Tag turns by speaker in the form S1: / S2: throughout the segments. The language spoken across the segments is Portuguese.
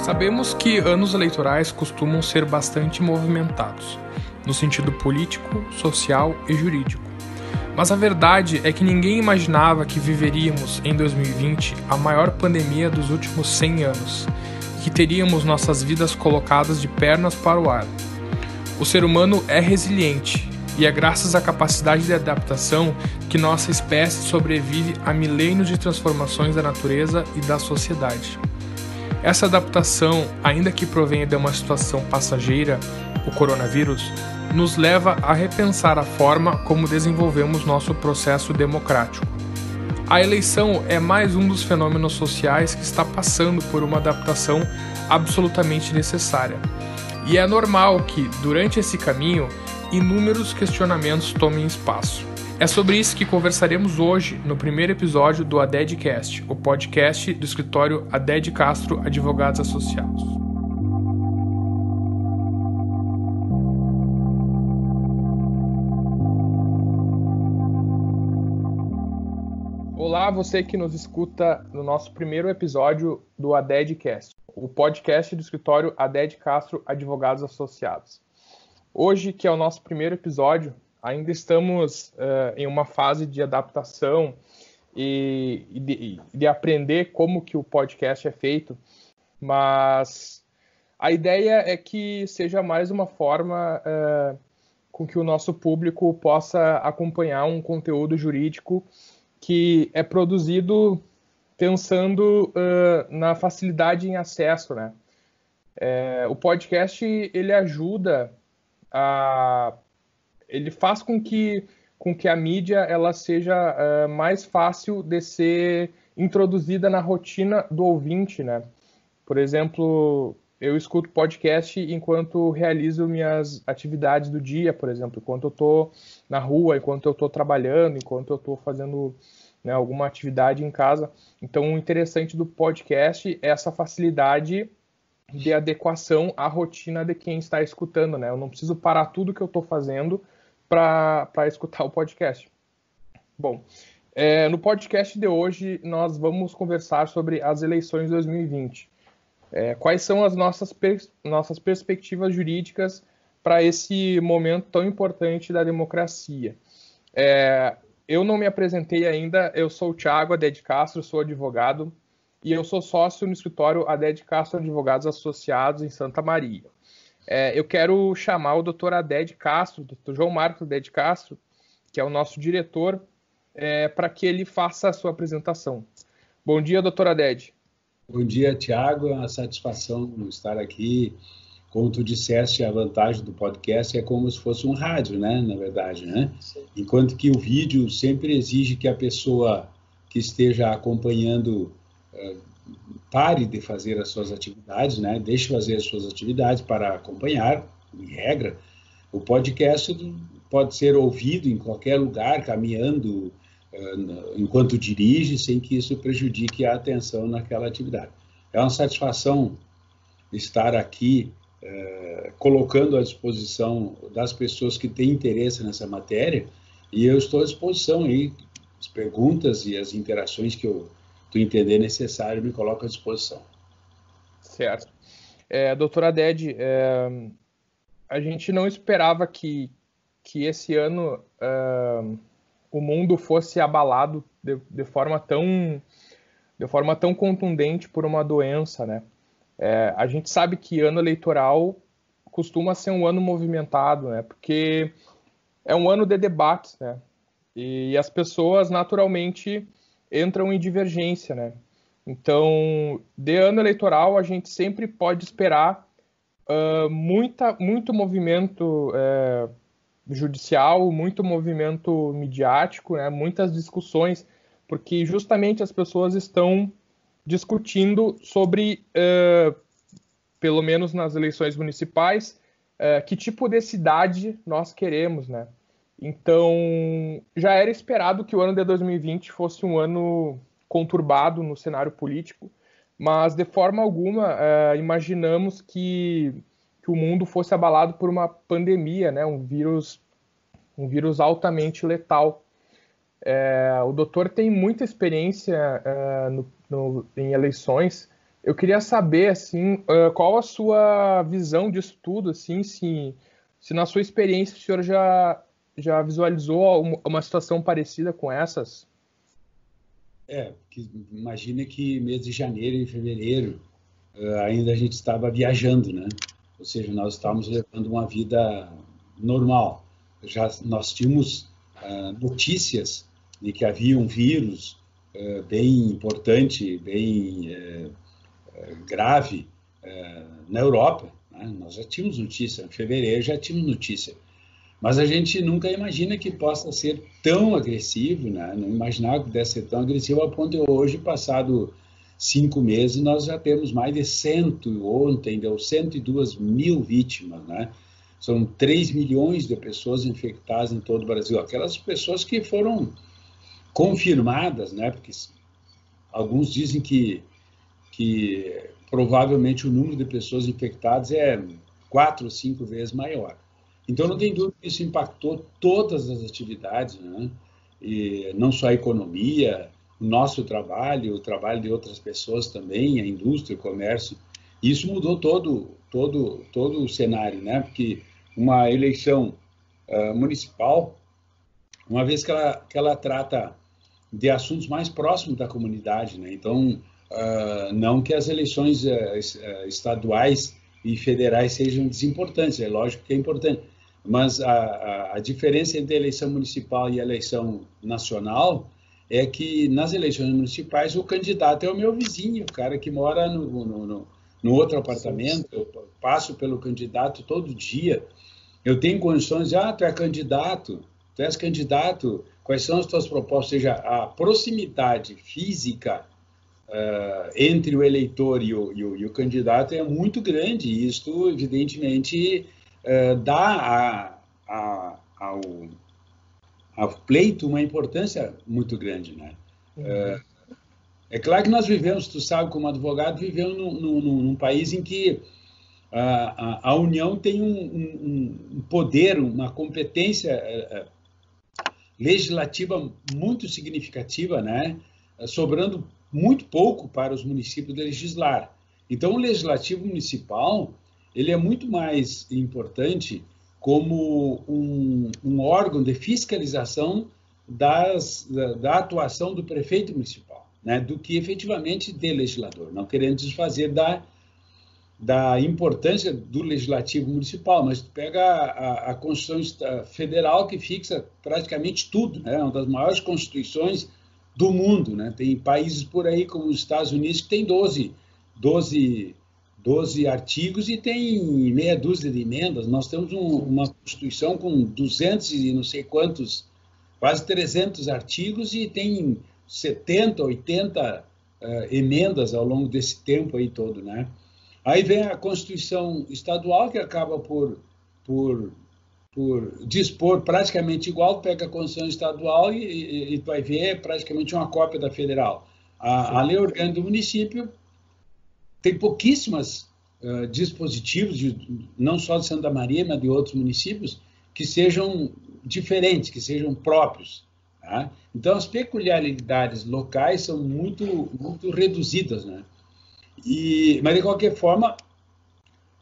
S1: Sabemos que anos eleitorais costumam ser bastante movimentados, no sentido político, social e jurídico. Mas a verdade é que ninguém imaginava que viveríamos em 2020 a maior pandemia dos últimos 100 anos e que teríamos nossas vidas colocadas de pernas para o ar. O ser humano é resiliente e é graças à capacidade de adaptação que nossa espécie sobrevive a milênios de transformações da natureza e da sociedade. Essa adaptação, ainda que provenha de uma situação passageira, o coronavírus, nos leva a repensar a forma como desenvolvemos nosso processo democrático. A eleição é mais um dos fenômenos sociais que está passando por uma adaptação absolutamente necessária. E é normal que, durante esse caminho, inúmeros questionamentos tomem espaço. É sobre isso que conversaremos hoje no primeiro episódio do ADEDcast, o podcast do escritório Aded Castro Advogados Associados. Olá, você que nos escuta no nosso primeiro episódio do ADEDcast, o podcast do escritório Aded Castro Advogados Associados. Hoje, que é o nosso primeiro episódio, ainda estamos em uma fase de adaptação e de aprender como que o podcast é feito, mas a ideia é que seja mais uma forma com que o nosso público possa acompanhar um conteúdo jurídico que é produzido pensando na facilidade em acesso, né? O podcast, ele ajuda ele faz com que a mídia ela seja mais fácil de ser introduzida na rotina do ouvinte, né? Por exemplo, eu escuto podcast enquanto realizo minhas atividades do dia, por exemplo, enquanto eu estou na rua, enquanto eu estou trabalhando, enquanto eu estou fazendo, né, alguma atividade em casa. Então, o interessante do podcast é essa facilidade de adequação à rotina de quem está escutando, né? Eu não preciso parar tudo que eu estou fazendo para escutar o podcast. Bom, no podcast de hoje nós vamos conversar sobre as eleições de 2020. Quais são as nossas perspectivas jurídicas para esse momento tão importante da democracia? Eu não me apresentei ainda, eu sou o Thiago Aded Castro, sou advogado e eu sou sócio no escritório Aded Castro Advogados Associados em Santa Maria. Eu quero chamar o Dr. Aded Castro, Dr. João Marcos Aded Castro, que é o nosso diretor, para que ele faça a sua apresentação. Bom dia, Dr. Aded.
S2: Bom dia, Thiago. É uma satisfação estar aqui. Como tu disseste, a vantagem do podcast é como se fosse um rádio, né? Na verdade, né? Enquanto que o vídeo sempre exige que a pessoa que esteja acompanhando pare de fazer as suas atividades, né? Deixe fazer as suas atividades para acompanhar, em regra. O podcast pode ser ouvido em qualquer lugar, caminhando, enquanto dirige, sem que isso prejudique a atenção naquela atividade. É uma satisfação estar aqui colocando à disposição das pessoas que têm interesse nessa matéria, e eu estou à disposição aí, as perguntas e as interações que tu entender necessário, me coloco à disposição.
S1: Certo. Doutora Aded, a gente não esperava que esse ano o mundo fosse abalado de forma tão contundente por uma doença, né? A gente sabe que ano eleitoral costuma ser um ano movimentado, né? Porque é um ano de debates, né? E as pessoas naturalmente entram em divergência, né? Então, de ano eleitoral, a gente sempre pode esperar muito movimento judicial, muito movimento midiático, né? Muitas discussões, porque justamente as pessoas estão discutindo sobre, pelo menos nas eleições municipais, que tipo de cidade nós queremos, né? Então, já era esperado que o ano de 2020 fosse um ano conturbado no cenário político, mas de forma alguma imaginamos que o mundo fosse abalado por uma pandemia, né? Um vírus altamente letal. O doutor tem muita experiência em eleições. Eu queria saber, assim, qual a sua visão disso tudo, assim, se na sua experiência o senhor já visualizou uma situação parecida com essas?
S2: Imagina que mês de janeiro e fevereiro ainda a gente estava viajando, né? Ou seja, nós estávamos levando uma vida normal. Nós tínhamos notícias de que havia um vírus bem importante, bem grave na Europa, né? Nós já tínhamos notícia, em fevereiro já tínhamos notícia. Mas a gente nunca imagina que possa ser tão agressivo, né? Não imaginava que pudesse ser tão agressivo a ponto de hoje, passado 5 meses, nós já temos mais de ontem deu 102 mil vítimas, né? São 3 milhões de pessoas infectadas em todo o Brasil. Aquelas pessoas que foram confirmadas, né? Porque alguns dizem que provavelmente o número de pessoas infectadas é 4 ou 5 vezes maior. Então, não tem dúvida que isso impactou todas as atividades, né? E não só a economia, o nosso trabalho, o trabalho de outras pessoas também, a indústria, o comércio. Isso mudou todo o cenário, né? Porque uma eleição municipal, uma vez que ela trata de assuntos mais próximos da comunidade, né? Então, não que as eleições estaduais e federais sejam desimportantes, é lógico que é importante, mas a diferença entre a eleição municipal e a eleição nacional é que nas eleições municipais o candidato é o meu vizinho, o cara que mora no outro apartamento. Eu passo pelo candidato todo dia, eu tenho condições de, tu és candidato, quais são as tuas propostas? Ou seja, a proximidade física entre o eleitor e o candidato é muito grande, e isto, evidentemente, dá ao pleito uma importância muito grande, né? É claro que nós vivemos, tu sabe, como advogado, vivemos num país em que a União tem um poder, uma competência legislativa muito significativa, né? Sobrando muito pouco para os municípios legislar. Então, o legislativo municipal ele é muito mais importante como um órgão de fiscalização da atuação do prefeito municipal, né, do que efetivamente de legislador, não querendo desfazer da importância do legislativo municipal, mas tu pega a Constituição Federal, que fixa praticamente tudo, né, é uma das maiores constituições do mundo, né? Tem países por aí, como os Estados Unidos, que tem 12 artigos e tem meia dúzia de emendas. Nós temos uma Constituição com 200 e não sei quantos, quase 300 artigos e tem 70, 80 emendas ao longo desse tempo aí todo, né? Aí vem a Constituição Estadual, que acaba por dispor praticamente igual, pega a Constituição Estadual e tu vai ver praticamente uma cópia da Federal. A Lei Orgânica do Município tem pouquíssimos dispositivos, não só de Santa Maria, mas de outros municípios, que sejam diferentes, que sejam próprios. Tá? Então, as peculiaridades locais são muito, muito reduzidas, né? Mas, de qualquer forma,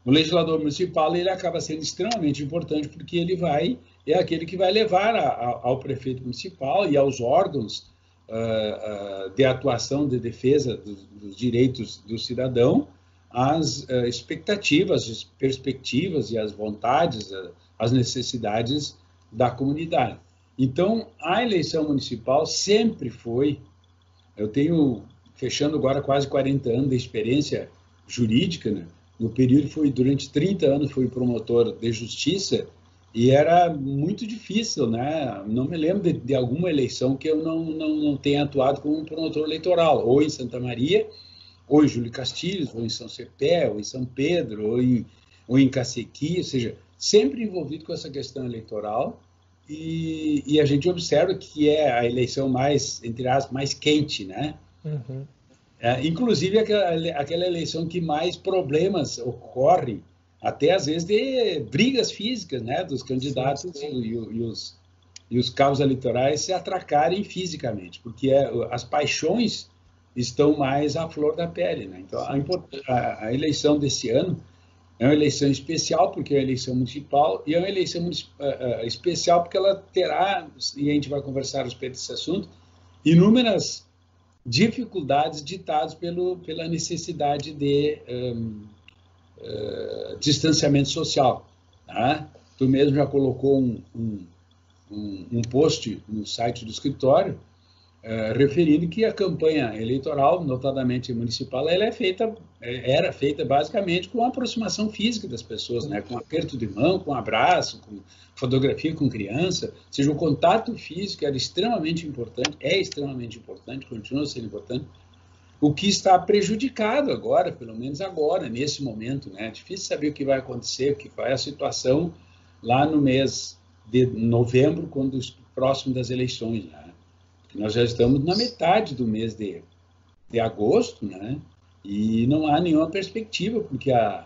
S2: o legislador municipal ele acaba sendo extremamente importante porque ele é aquele que vai levar ao prefeito municipal e aos órgãos de atuação de defesa dos direitos do cidadão as expectativas, as perspectivas e as vontades, as necessidades da comunidade. Então, a eleição municipal sempre foi, eu tenho, fechando agora quase 40 anos de experiência jurídica, né? No período durante 30 anos fui promotor de justiça e era muito difícil, né? Não me lembro de alguma eleição que eu não tenha atuado como promotor eleitoral, ou em Santa Maria, ou em Júlio Castilhos, ou em São Cepé, ou em São Pedro, ou em Cacequi, ou seja, sempre envolvido com essa questão eleitoral, e a gente observa que é a eleição mais, entre aspas, mais quente, né?
S1: Uhum.
S2: Inclusive aquela eleição que mais problemas ocorrem, até às vezes de brigas físicas, né, dos candidatos e os cabos eleitorais se atracarem fisicamente, porque as paixões estão mais à flor da pele, né? Então, a eleição desse ano é uma eleição especial, porque é uma eleição municipal, e é uma eleição especial porque ela terá, e a gente vai conversar a respeito desse assunto, inúmeras dificuldades ditadas pela necessidade de distanciamento social. Tá? Tu mesmo já colocou um post no site do escritório referindo que a campanha eleitoral, notadamente municipal, ela era feita basicamente com a aproximação física das pessoas, né? Com aperto de mão, com abraço, com fotografia com criança. Ou seja, o contato físico era extremamente importante, é extremamente importante, continua sendo importante. O que está prejudicado agora, pelo menos agora, nesse momento, né? É difícil saber o que vai acontecer, qual é a situação lá no mês de novembro, quando próximo das eleições, né? Nós já estamos na metade do mês de agosto, né? E não há nenhuma perspectiva, porque a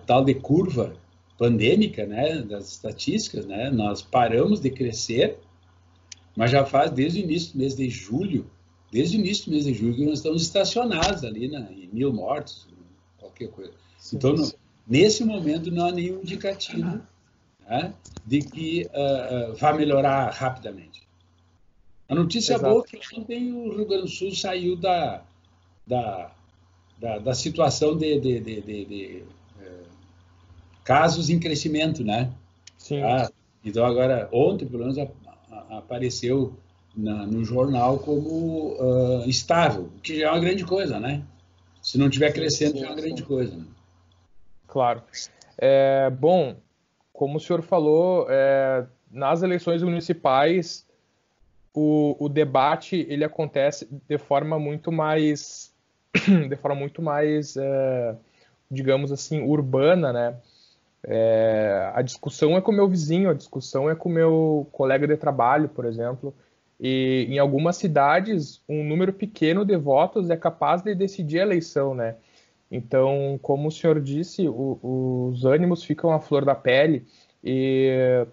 S2: tal de curva pandêmica, né, das estatísticas, né, nós paramos de crescer, mas já faz desde o início do mês de julho, que nós estamos estacionados ali em 1.000 mortos, qualquer coisa. Sim, então, nesse momento, não há nenhum indicativo, né, de que vai melhorar rapidamente. A notícia boa é que ontem o Rio Grande do Sul saiu da situação de casos em crescimento, né? Sim. Então, agora, ontem, pelo menos, apareceu no jornal como estável, o que já é uma grande coisa, né? Se não estiver crescendo, já é uma grande coisa. Né?
S1: Claro. Bom, como o senhor falou, nas eleições municipais, o debate ele acontece de forma muito mais, digamos assim, urbana, né? A discussão é com o meu vizinho, a discussão é com o meu colega de trabalho, por exemplo. E em algumas cidades, um número pequeno de votos é capaz de decidir a eleição, né? Então, como o senhor disse, os ânimos ficam à flor da pele e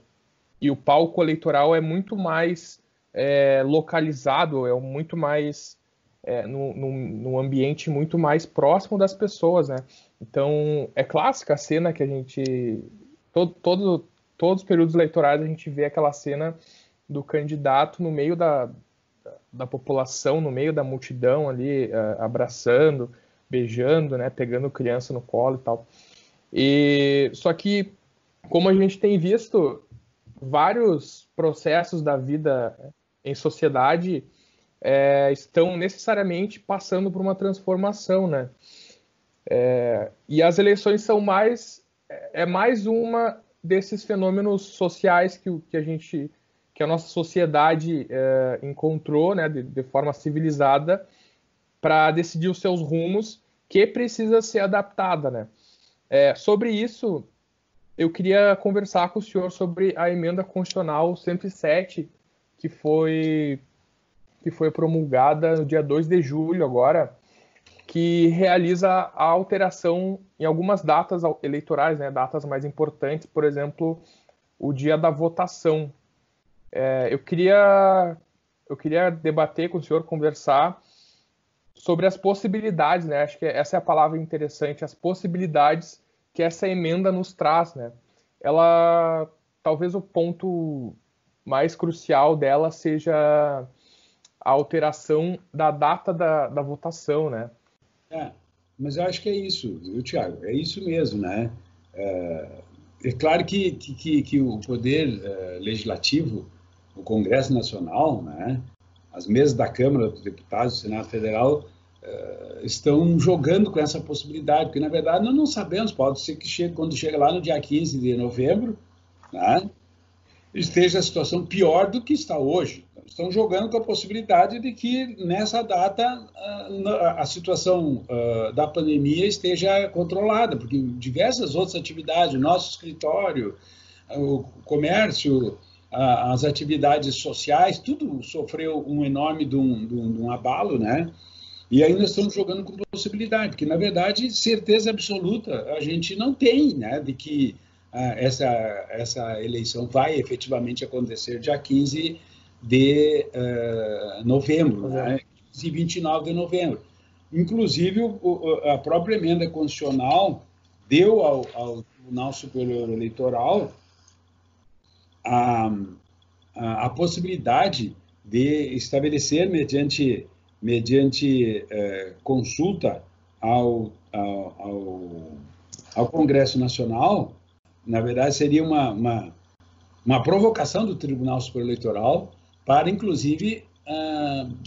S1: o palco eleitoral é muito mais localizado, é muito mais num ambiente muito mais próximo das pessoas, né? Então, é clássica a cena que a gente... Todos os períodos eleitorais a gente vê aquela cena do candidato no meio da população, no meio da multidão ali, abraçando, beijando, né? Pegando criança no colo e tal. Só que, como a gente tem visto vários processos da vida em sociedade estão necessariamente passando por uma transformação, né? E as eleições são mais uma desses fenômenos sociais que a nossa sociedade encontrou, né, de forma civilizada para decidir os seus rumos, que precisa ser adaptada, né? Sobre isso, eu queria conversar com o senhor sobre a emenda constitucional 107, que foi promulgada no dia 2 de julho agora, que realiza a alteração em algumas datas eleitorais, né, datas mais importantes, por exemplo, o dia da votação. Eu queria debater com o senhor, conversar sobre as possibilidades, né, acho que essa é a palavra interessante, as possibilidades que essa emenda nos traz, né? Ela, talvez o ponto mais crucial dela seja a alteração da data da votação, né?
S2: Mas eu acho que é isso, viu, Thiago? É isso mesmo, né? É claro que o poder legislativo, o Congresso Nacional, né? As mesas da Câmara dos Deputados do Senado Federal estão jogando com essa possibilidade, porque, na verdade, nós não sabemos, pode ser que quando chega lá no dia 15 de novembro, né, esteja a situação pior do que está hoje. Estão jogando com a possibilidade de que, nessa data, a situação da pandemia esteja controlada, porque diversas outras atividades, o nosso escritório, o comércio, as atividades sociais, tudo sofreu um enorme de um abalo, né? E ainda estamos jogando com possibilidade, porque, na verdade, certeza absoluta a gente não tem, né, de que essa eleição vai efetivamente acontecer dia 15 de novembro, né? 15 e 29 de novembro. Inclusive, a própria emenda constitucional deu ao Tribunal Superior Eleitoral a possibilidade de estabelecer, mediante consulta ao Congresso Nacional, na verdade, seria uma provocação do Tribunal Superior Eleitoral para, inclusive,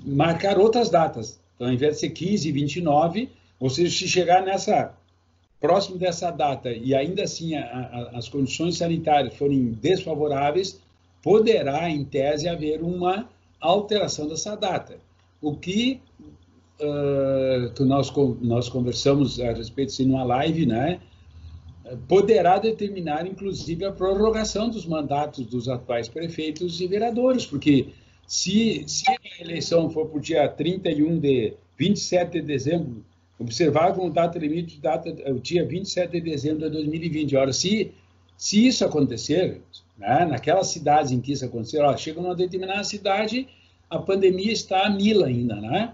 S2: marcar outras datas. Então, ao invés de ser 15 e 29, ou seja, se chegar próximo dessa data e ainda assim as condições sanitárias forem desfavoráveis, poderá, em tese, haver uma alteração dessa data. O que nós conversamos a respeito disso numa live, né? Poderá determinar, inclusive, a prorrogação dos mandatos dos atuais prefeitos e vereadores, porque se a eleição for para o dia 27 de dezembro, observar como data limite o dia 27 de dezembro de 2020. Ora, se isso acontecer, né, naquelas cidades em que isso acontecer, chega numa determinada cidade, a pandemia está a 1000 ainda, né?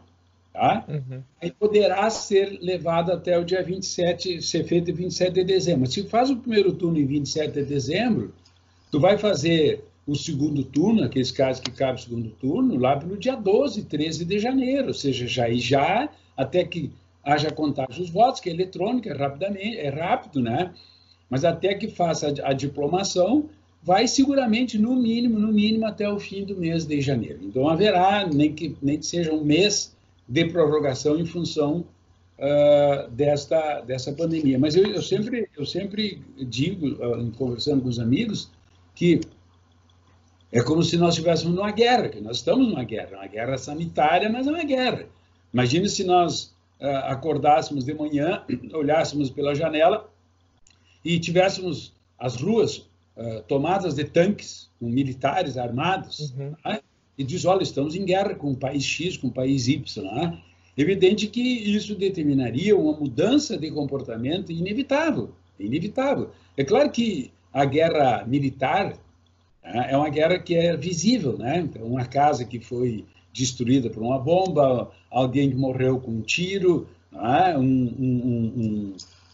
S2: Tá? Uhum. Aí poderá ser levado até o dia 27, ser feito em 27 de dezembro. Se faz o primeiro turno em 27 de dezembro, tu vai fazer o segundo turno, aqueles casos que cabe o segundo turno, lá pelo dia 12, 13 de janeiro, ou seja, já até que haja contagem dos votos, que é eletrônica, é rápido, né? Mas até que faça a diplomação, vai seguramente, no mínimo, até o fim do mês de janeiro. Então, haverá, nem que seja um mês de prorrogação em função dessa pandemia. Mas eu sempre digo, conversando com os amigos, que é como se nós estivéssemos numa guerra, que nós estamos numa guerra sanitária, mas é uma guerra. Imagine se nós acordássemos de manhã, olhássemos pela janela e tivéssemos as ruas tomadas de tanques, com militares armados, né? E diz, olha, estamos em guerra com o país X, com o país Y. Né? Evidente que isso determinaria uma mudança de comportamento inevitável. É claro que a guerra militar é uma guerra que é visível, né? Então, uma casa que foi destruída por uma bomba, alguém que morreu com um tiro, né?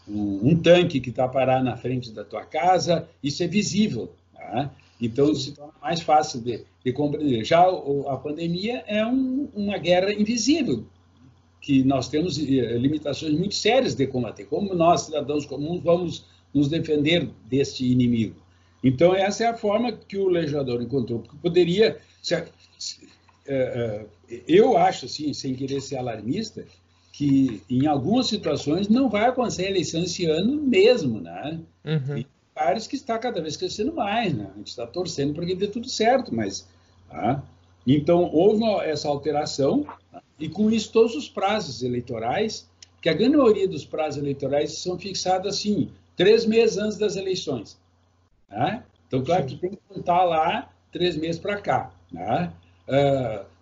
S2: Um tanque que está parado na frente da tua casa, isso é visível. Né? Então, se torna mais fácil de compreender. Já a pandemia é uma guerra invisível, que nós temos limitações muito sérias de combater. Como nós, cidadãos comuns, vamos nos defender deste inimigo? Então, essa é a forma que o legislador encontrou, porque poderia... eu acho, assim, sem querer ser alarmista, que em algumas situações não vai acontecer a eleição esse ano mesmo, né? Uhum. E vários que está cada vez crescendo mais, né? A gente está torcendo para que dê tudo certo, mas... Então, houve essa alteração, e com isso todos os prazos eleitorais, que a grande maioria dos prazos eleitorais são fixados assim, 3 meses antes das eleições. Né? Então, claro que tem que contar lá 3 meses para cá. Né?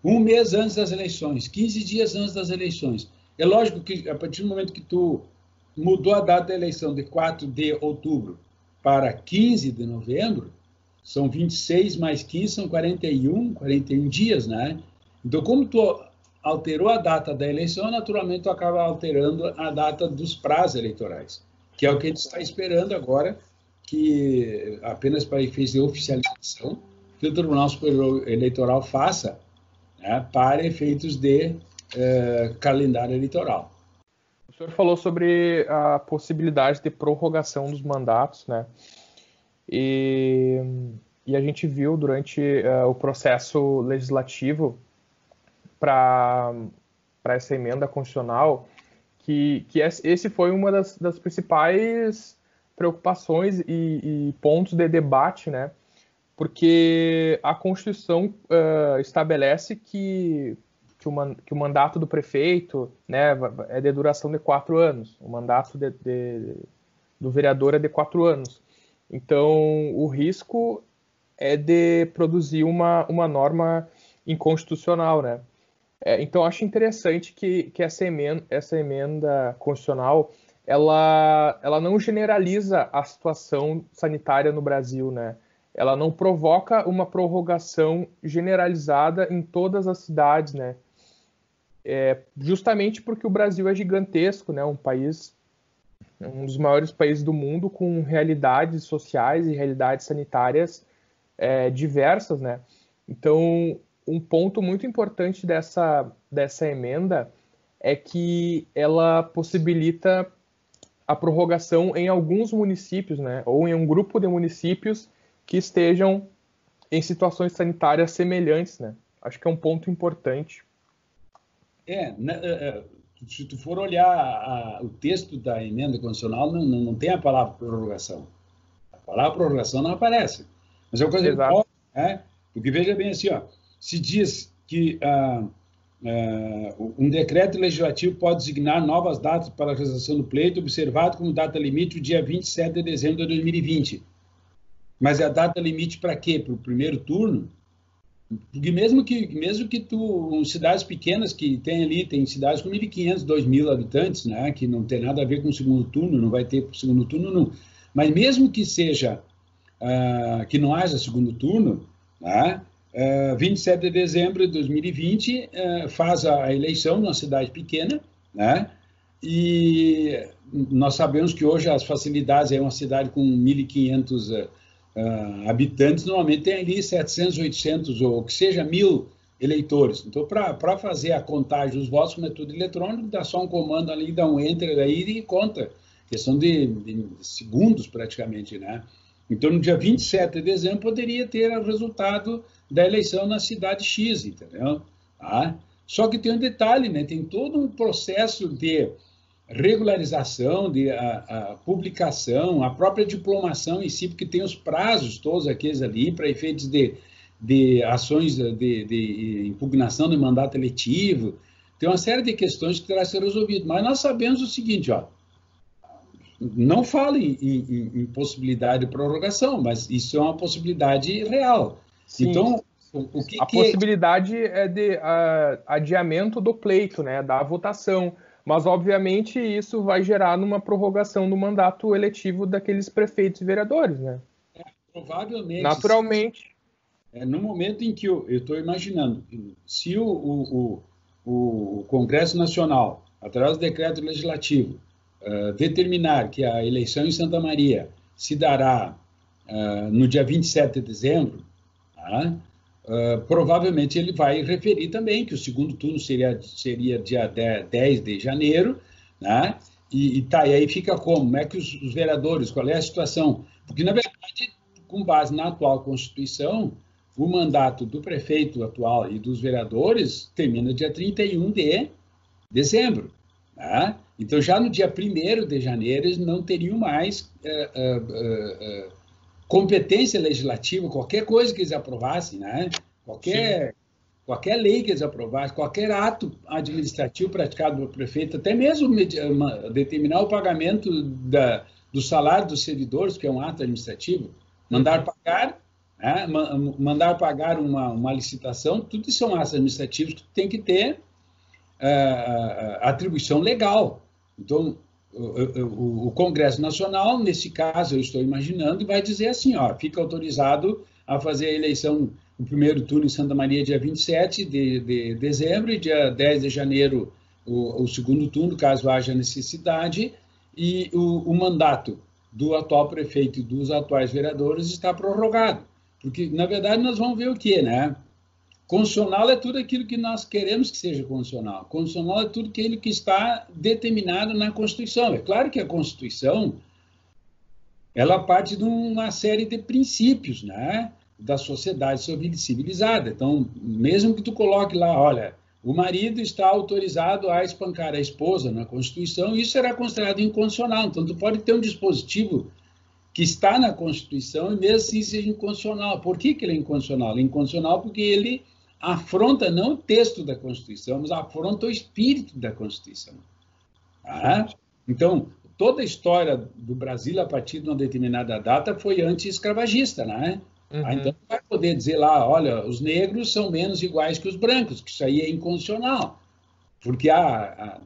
S2: 1 mês antes das eleições, 15 dias antes das eleições. É lógico que, a partir do momento que tu mudou a data da eleição de 4 de outubro para 15 de novembro, são 26 mais 15, são 41 dias, né? Então, como tu alterou a data da eleição, naturalmente tu acaba alterando a data dos prazos eleitorais, que é o que a gente está esperando agora, que apenas para efeitos de oficialização, que o Tribunal Superior Eleitoral faça, né, para efeitos de calendário eleitoral.
S1: O senhor falou sobre a possibilidade de prorrogação dos mandatos, né? E a gente viu durante o processo legislativo para essa emenda constitucional que esse foi uma das principais preocupações e pontos de debate, né? Porque a Constituição estabelece que o mandato do prefeito, né, é de duração de 4 anos, o mandato do vereador é de 4 anos. Então, o risco é de produzir uma norma inconstitucional, né? Então, acho interessante que essa emenda constitucional ela não generaliza a situação sanitária no Brasil, né? Ela não provoca uma prorrogação generalizada em todas as cidades, né? justamente porque o Brasil é gigantesco, né? Um dos maiores países do mundo, com realidades sociais e realidades sanitárias diversas, né? Então, um ponto muito importante dessa emenda é que ela possibilita a prorrogação em alguns municípios, né? Ou em um grupo de municípios que estejam em situações sanitárias semelhantes, né? Acho que é um ponto importante.
S2: Se tu for olhar o texto da emenda constitucional, não tem a palavra prorrogação. A palavra prorrogação não aparece. Mas é uma coisa importante, né? Porque veja bem assim, ó, se diz que um decreto legislativo pode designar novas datas para a realização do pleito, observado como data limite o dia 27 de dezembro de 2020. Mas é a data limite para quê? Para o primeiro turno? Porque mesmo que cidades pequenas que tem cidades com 1.500, 2.000 habitantes, né, que não tem nada a ver com o segundo turno, não vai ter segundo turno, não. Mas mesmo que seja, que não haja segundo turno, né, 27 de dezembro de 2020 faz a eleição numa cidade pequena, né, e nós sabemos que hoje as facilidades, é uma cidade com 1.500 habitantes, normalmente tem ali 700, 800 ou que seja 1.000 eleitores. Então, para fazer a contagem dos votos com método eletrônico, dá só um comando ali, dá um enter aí e conta. Questão de segundos, praticamente, né? Então, no dia 27 de dezembro, poderia ter o resultado da eleição na cidade X, entendeu? Só que tem um detalhe, né? Tem todo um processo de regularização, de a publicação, a própria diplomação em si, porque tem os prazos todos aqueles ali para efeitos de ações de impugnação de mandato eletivo. Tem uma série de questões que terá que ser resolvido. Mas nós sabemos o seguinte, ó, não fala em possibilidade de prorrogação, mas isso é uma possibilidade real.
S1: Sim.
S2: Então,
S1: a possibilidade é de adiamento do pleito, né, da votação. Mas, obviamente, isso vai gerar numa prorrogação do mandato eletivo daqueles prefeitos e vereadores, né?
S2: Provavelmente.
S1: Naturalmente.
S2: No momento em que eu estou imaginando, se o Congresso Nacional, através do decreto legislativo, determinar que a eleição em Santa Maria se dará no dia 27 de dezembro, provavelmente ele vai referir também que o segundo turno seria dia 10 de janeiro, né? E aí fica como é que os vereadores, qual é a situação? Porque, na verdade, com base na atual Constituição, o mandato do prefeito atual e dos vereadores termina dia 31 de dezembro. Né? Então, já no dia 1º de janeiro, eles não teriam mais competência legislativa, qualquer coisa que eles aprovassem, né? Qualquer lei que eles aprovassem, qualquer ato administrativo praticado pelo prefeito, até mesmo determinar o pagamento do salário dos servidores, que é um ato administrativo, mandar pagar, né? Mandar pagar uma licitação, tudo isso são atos administrativos que tem que ter atribuição legal. Então, o Congresso Nacional, nesse caso, eu estou imaginando, vai dizer assim, ó, fica autorizado a fazer a eleição no primeiro turno em Santa Maria, dia 27 de dezembro, e dia 10 de janeiro, o segundo turno, caso haja necessidade, e o mandato do atual prefeito e dos atuais vereadores está prorrogado. Porque, na verdade, nós vamos ver o quê, né? Constitucional é tudo aquilo que nós queremos que seja constitucional. Constitucional é tudo aquilo que está determinado na Constituição. É claro que a Constituição, ela parte de uma série de princípios, né, da sociedade civilizada. Então, mesmo que tu coloque lá, olha, o marido está autorizado a espancar a esposa na Constituição, isso será considerado inconstitucional. Então, tu pode ter um dispositivo que está na Constituição e mesmo assim seja inconstitucional. Por que ele é inconstitucional? É inconstitucional porque ele afronta não o texto da Constituição, mas afronta o espírito da Constituição. Então, toda a história do Brasil, a partir de uma determinada data, foi anti-escravagista, né? Então, vai poder dizer lá, olha, os negros são menos iguais que os brancos, que isso aí é inconstitucional. Porque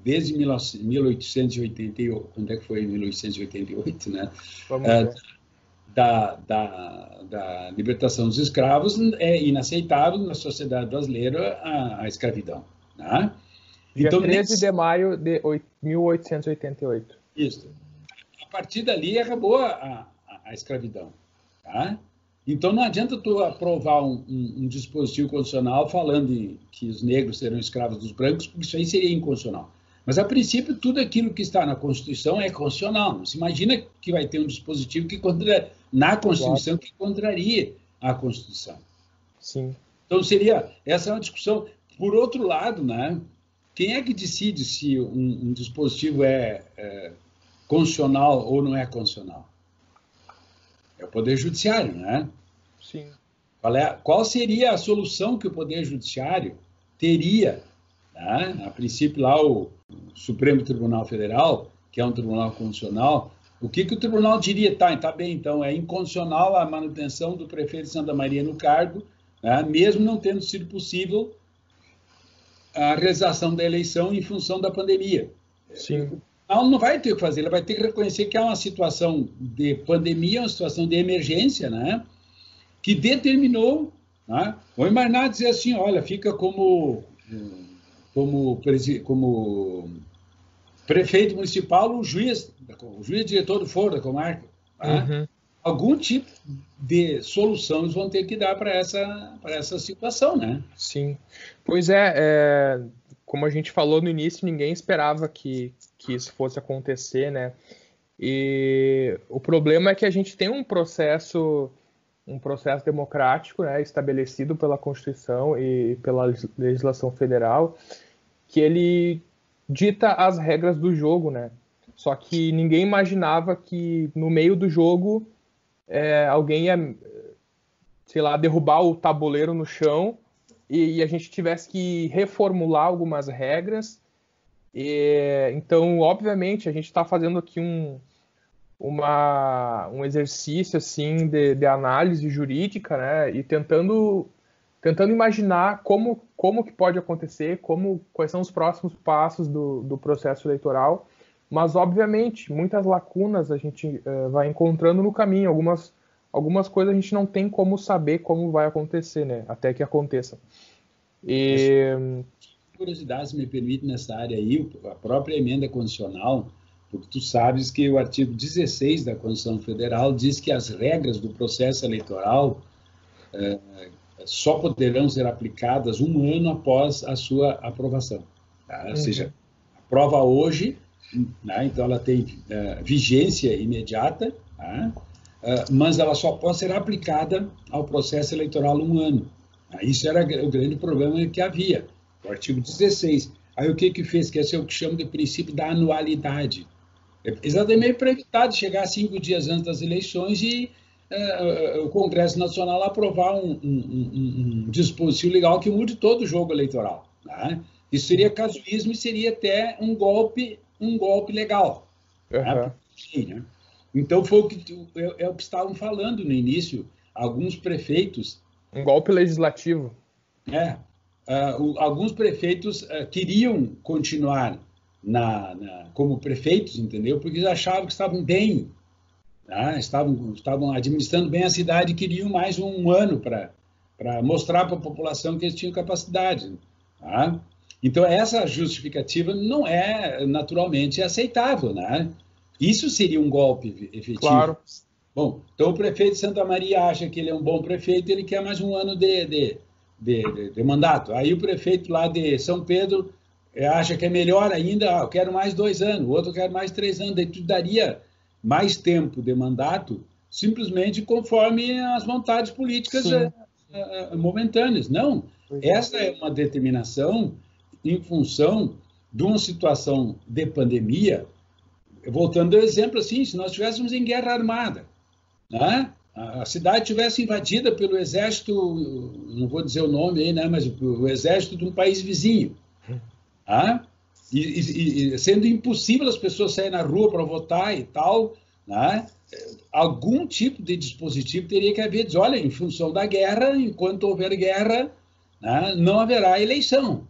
S2: desde 1888, quando é que foi 1888, né? Da libertação dos escravos, é inaceitável na sociedade brasileira a escravidão. Né?
S1: Dia
S2: Então,
S1: 13 de maio de 1888.
S2: Isso. A partir dali acabou a escravidão. Tá? Então não adianta tu aprovar um dispositivo constitucional falando que os negros serão escravos dos brancos, porque isso aí seria inconstitucional. Mas, a princípio, tudo aquilo que está na Constituição é constitucional. Não se imagina que vai ter um dispositivo na Constituição que contraria a Constituição.
S1: Sim.
S2: Então, essa é uma discussão. Por outro lado, né, quem é que decide se um dispositivo é constitucional ou não é constitucional? É o Poder Judiciário, né?
S1: Sim.
S2: Qual seria a solução que o Poder Judiciário teria? Né? A princípio, lá o Supremo Tribunal Federal, que é um tribunal constitucional, o que o tribunal diria? Tá bem, então é inconstitucional a manutenção do prefeito de Santa Maria no cargo, né? Mesmo não tendo sido possível a realização da eleição em função da pandemia.
S1: Sim.
S2: Não vai ter o que fazer, ele vai ter que reconhecer que é uma situação de pandemia, uma situação de emergência, né? Que determinou, né? Vou imaginar dizer assim, olha, fica como prefeito municipal o juiz diretor do foro da comarca. Tá?
S1: Uhum.
S2: Algum tipo de solução eles vão ter que dar para essa situação, né?
S1: Sim. Pois como a gente falou no início, ninguém esperava que isso fosse acontecer, né? E o problema é que a gente tem um processo democrático, né, estabelecido pela Constituição e pela legislação federal, que ele dita as regras do jogo, né? Só que ninguém imaginava que no meio do jogo alguém ia, sei lá, derrubar o tabuleiro no chão e a gente tivesse que reformular algumas regras. Então, obviamente, a gente está fazendo aqui um exercício assim de análise jurídica, né? E tentando imaginar como que pode acontecer, quais são os próximos passos do processo eleitoral. Mas, obviamente, muitas lacunas a gente vai encontrando no caminho. Algumas coisas a gente não tem como saber como vai acontecer, né? Até que aconteça.
S2: Curiosidade, se me permite, nessa área aí, a própria emenda constitucional, porque tu sabes que o artigo 16 da Constituição Federal diz que as regras do processo eleitoral só poderão ser aplicadas um ano após a sua aprovação. Tá? Ou seja, aprova hoje, né? Então ela tem vigência imediata, tá? Mas ela só pode ser aplicada ao processo eleitoral um ano. Isso era o grande problema que havia, o artigo 16. Aí o que fez? Que esse é o que chama de princípio da anualidade. Exatamente para evitar de chegar 5 dias antes das eleições e o Congresso Nacional aprovar um dispositivo legal que mude todo o jogo eleitoral. Né? Isso seria casuísmo e seria até um golpe legal. Né? Sim, né? Então, foi o que estavam falando no início, alguns prefeitos...
S1: Um golpe legislativo.
S2: Alguns prefeitos queriam continuar como prefeitos, entendeu? Porque eles achavam que estavam bem, tá? Estavam administrando bem a cidade e queriam mais um ano para mostrar para a população que eles tinham capacidade. Tá? Então, essa justificativa não é naturalmente aceitável, né? Isso seria um golpe efetivo.
S1: Claro.
S2: Bom, então o prefeito de Santa Maria acha que ele é um bom prefeito, ele quer mais um ano de mandato. Aí o prefeito lá de São Pedro acha que é melhor ainda, eu quero mais 2 anos, o outro quer mais 3 anos, daí tu daria mais tempo de mandato, simplesmente conforme as vontades políticas momentâneas. Não, essa é uma determinação em função de uma situação de pandemia. Voltando ao exemplo, assim, se nós estivéssemos em guerra armada, né? A cidade estivesse invadida pelo exército, não vou dizer o nome aí, né? Mas o exército de um país vizinho, tá? E sendo impossível as pessoas saírem na rua para votar e tal, né? Algum tipo de dispositivo teria que haver, diz, olha, em função da guerra, enquanto houver guerra, né, não haverá eleição,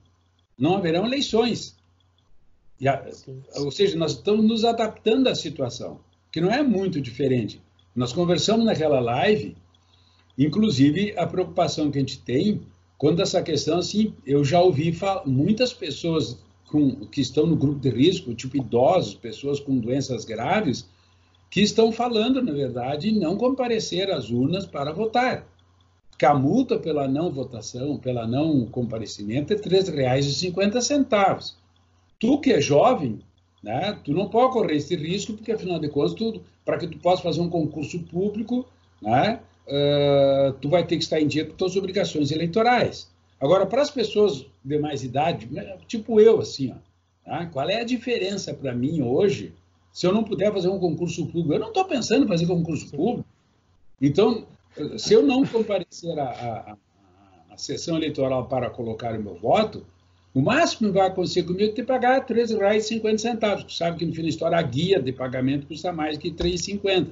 S2: não haverão eleições. Ou seja, nós estamos nos adaptando à situação, que não é muito diferente. Nós conversamos naquela live, inclusive a preocupação que a gente tem quanto a essa questão, assim, eu já ouvi muitas pessoas que estão no grupo de risco, tipo idosos, pessoas com doenças graves, que estão falando, na verdade, em não comparecer às urnas para votar. Porque a multa pela não votação, pela não comparecimento é R$ 3,50. Tu que é jovem, né, tu não pode correr esse risco, porque afinal de contas, para que tu possa fazer um concurso público, né, tu vai ter que estar em dia com tuas obrigações eleitorais. Agora, para as pessoas de mais idade, tipo eu, assim, ó, tá? Qual é a diferença para mim hoje se eu não puder fazer um concurso público? Eu não estou pensando em fazer concurso público. Então, se eu não comparecer à sessão eleitoral para colocar o meu voto, o máximo que vai acontecer comigo é ter que pagar R$ 3,50. Sabe que no fim da história a guia de pagamento custa mais que R$ 3,50.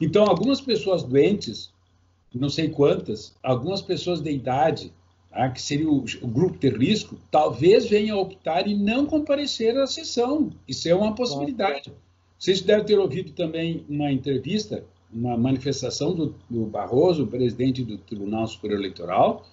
S2: Então, algumas pessoas doentes, não sei quantas, algumas pessoas de idade, que seria o grupo de risco, talvez venham a optar em não comparecer à sessão. Isso é uma possibilidade. Vocês devem ter ouvido também uma entrevista, uma manifestação do Barroso, o presidente do Tribunal Superior Eleitoral,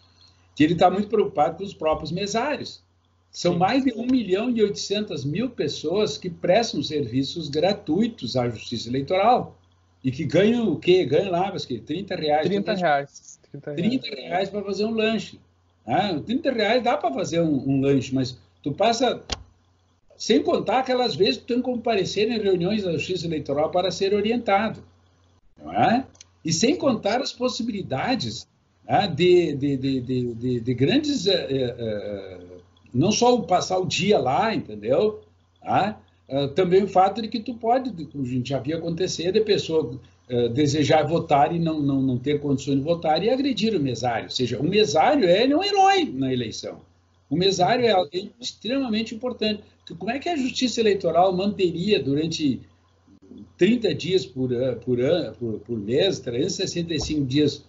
S2: que ele está muito preocupado com os próprios mesários. São mais de 1.800.000 pessoas que prestam serviços gratuitos à Justiça Eleitoral e que ganham o quê? Ganham lá, mas que R$30. R$30 para fazer um lanche. R$30 dá para fazer um lanche, mas tu passa... Sem contar aquelas vezes que tu tem que comparecer em reuniões da Justiça Eleitoral para ser orientado. Não é? E sem contar as possibilidades de grandes... não só passar o dia lá, entendeu? Também o fato de que tu pode, como a gente já via acontecer, de pessoa desejar votar e não ter condições de votar e agredir o mesário. Ou seja, o mesário ele é um herói na eleição. O mesário é extremamente importante. Como é que a Justiça Eleitoral manteria durante 30 dias por mês, 365 dias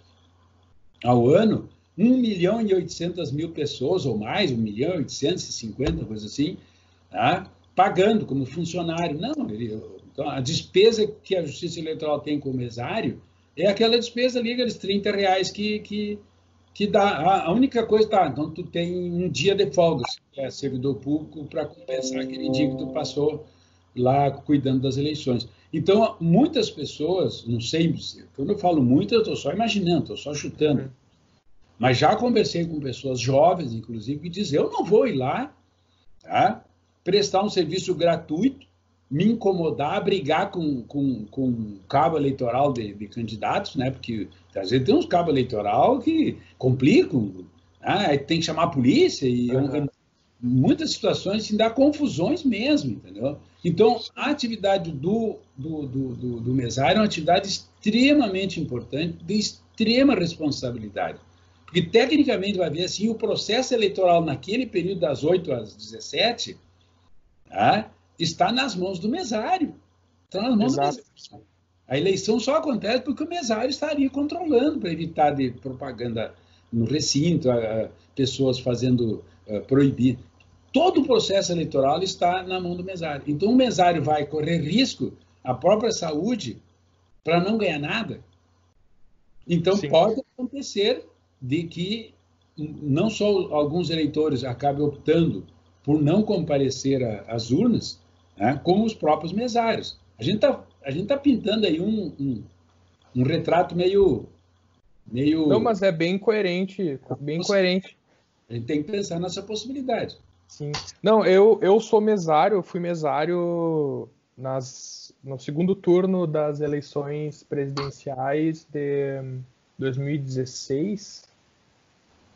S2: ao ano, 1.800.000 pessoas ou mais, 1.850.000, coisa assim, pagando como funcionário? Não, então, a despesa que a Justiça Eleitoral tem com o mesário é aquela despesa ali, aqueles R$30 que dá. A única coisa, então tu tem um dia de folga, se é servidor público, para compensar aquele dia que tu passou lá cuidando das eleições. Então, muitas pessoas, não sei, quando eu falo muito, eu estou só imaginando, estou só chutando, mas já conversei com pessoas jovens, inclusive, que dizem, eu não vou ir lá, prestar um serviço gratuito, me incomodar, brigar com cabo eleitoral de candidatos, né? Porque às vezes tem uns cabos eleitoral que complicam, tem que chamar a polícia e muitas situações assim, dá confusões mesmo, entendeu? Então, a atividade do mesário é uma atividade extremamente importante, de extrema responsabilidade. Porque, tecnicamente, vai ver assim, o processo eleitoral naquele período das 8 às 17 está nas mãos do mesário. Está nas mãos do mesário. A eleição só acontece porque o mesário estaria controlando para evitar de propaganda no recinto, pessoas fazendo proibir. Todo o processo eleitoral está na mão do mesário. Então, o mesário vai correr risco à própria saúde para não ganhar nada. Então, pode acontecer de que não só alguns eleitores acabem optando por não comparecer às urnas, como os próprios mesários. A gente tá pintando aí um retrato meio...
S1: Não, mas é bem coerente, bem coerente.
S2: A gente tem que pensar nessa possibilidade.
S1: Sim. Não, eu sou mesário, eu fui mesário no segundo turno das eleições presidenciais de 2016,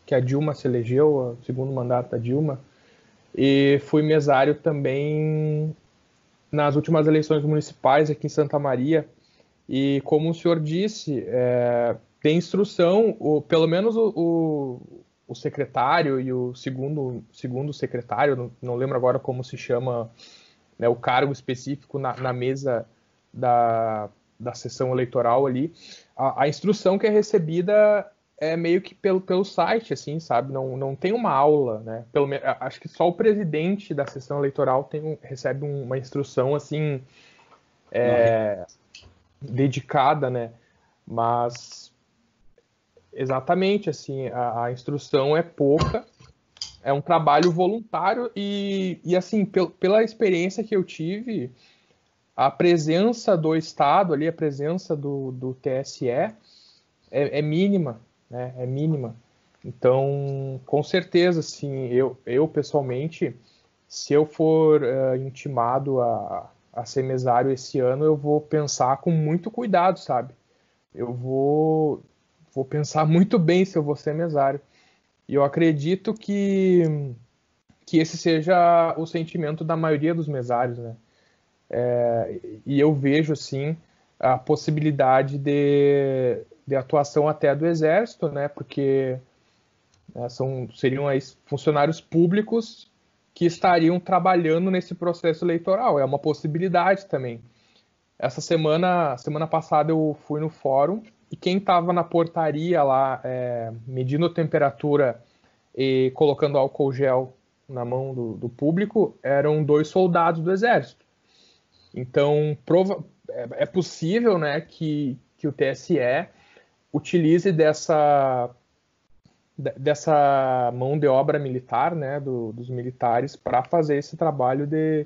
S1: que a Dilma se elegeu, o segundo mandato da Dilma, e fui mesário também nas últimas eleições municipais aqui em Santa Maria. E como o senhor disse, tem instrução, pelo menos o secretário e o segundo secretário, não lembro agora como se chama, né, o cargo específico na mesa da sessão eleitoral ali, a instrução que é recebida é meio que pelo site, assim, sabe? Não tem uma aula, né? Acho que só o presidente da sessão eleitoral recebe uma instrução, assim, dedicada, né? Mas, exatamente, assim, a instrução é pouca, é um trabalho voluntário e assim, pela experiência que eu tive, a presença do Estado ali, a presença do TSE é mínima, né? É mínima. Então, com certeza, assim, eu pessoalmente, se eu for intimado a ser mesário esse ano, eu vou pensar com muito cuidado, sabe? Eu vou pensar muito bem se eu vou ser mesário. E eu acredito que esse seja o sentimento da maioria dos mesários, né? E eu vejo, assim, a possibilidade de atuação até do Exército, né? Porque seriam aí funcionários públicos que estariam trabalhando nesse processo eleitoral. É uma possibilidade também. Essa semana passada eu fui no fórum e quem estava na portaria lá, medindo a temperatura e colocando álcool gel na mão do público, eram 2 soldados do Exército. Então, é possível, né, que o TSE utilize dessa mão de obra militar, né, dos militares, para fazer esse trabalho de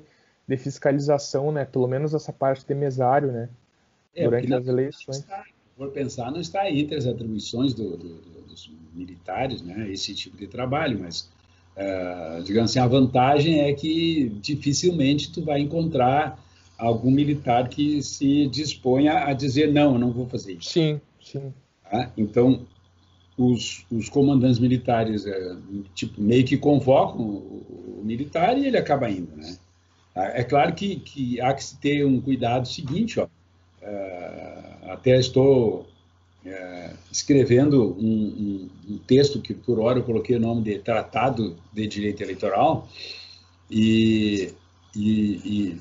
S1: fiscalização, né, pelo menos essa parte de mesário, né, durante as eleições.
S2: Por pensar, não está entre as atribuições dos militares, né, esse tipo de trabalho, mas, digamos assim, a vantagem é que dificilmente tu vai encontrar algum militar que se disponha a dizer, não, eu não vou fazer isso.
S1: Sim, sim.
S2: Então, os comandantes militares tipo, meio que convocam o militar e ele acaba indo, né? É claro que há que se ter um cuidado seguinte, ó, até estou escrevendo um texto que por hora eu coloquei o nome de Tratado de Direito Eleitoral e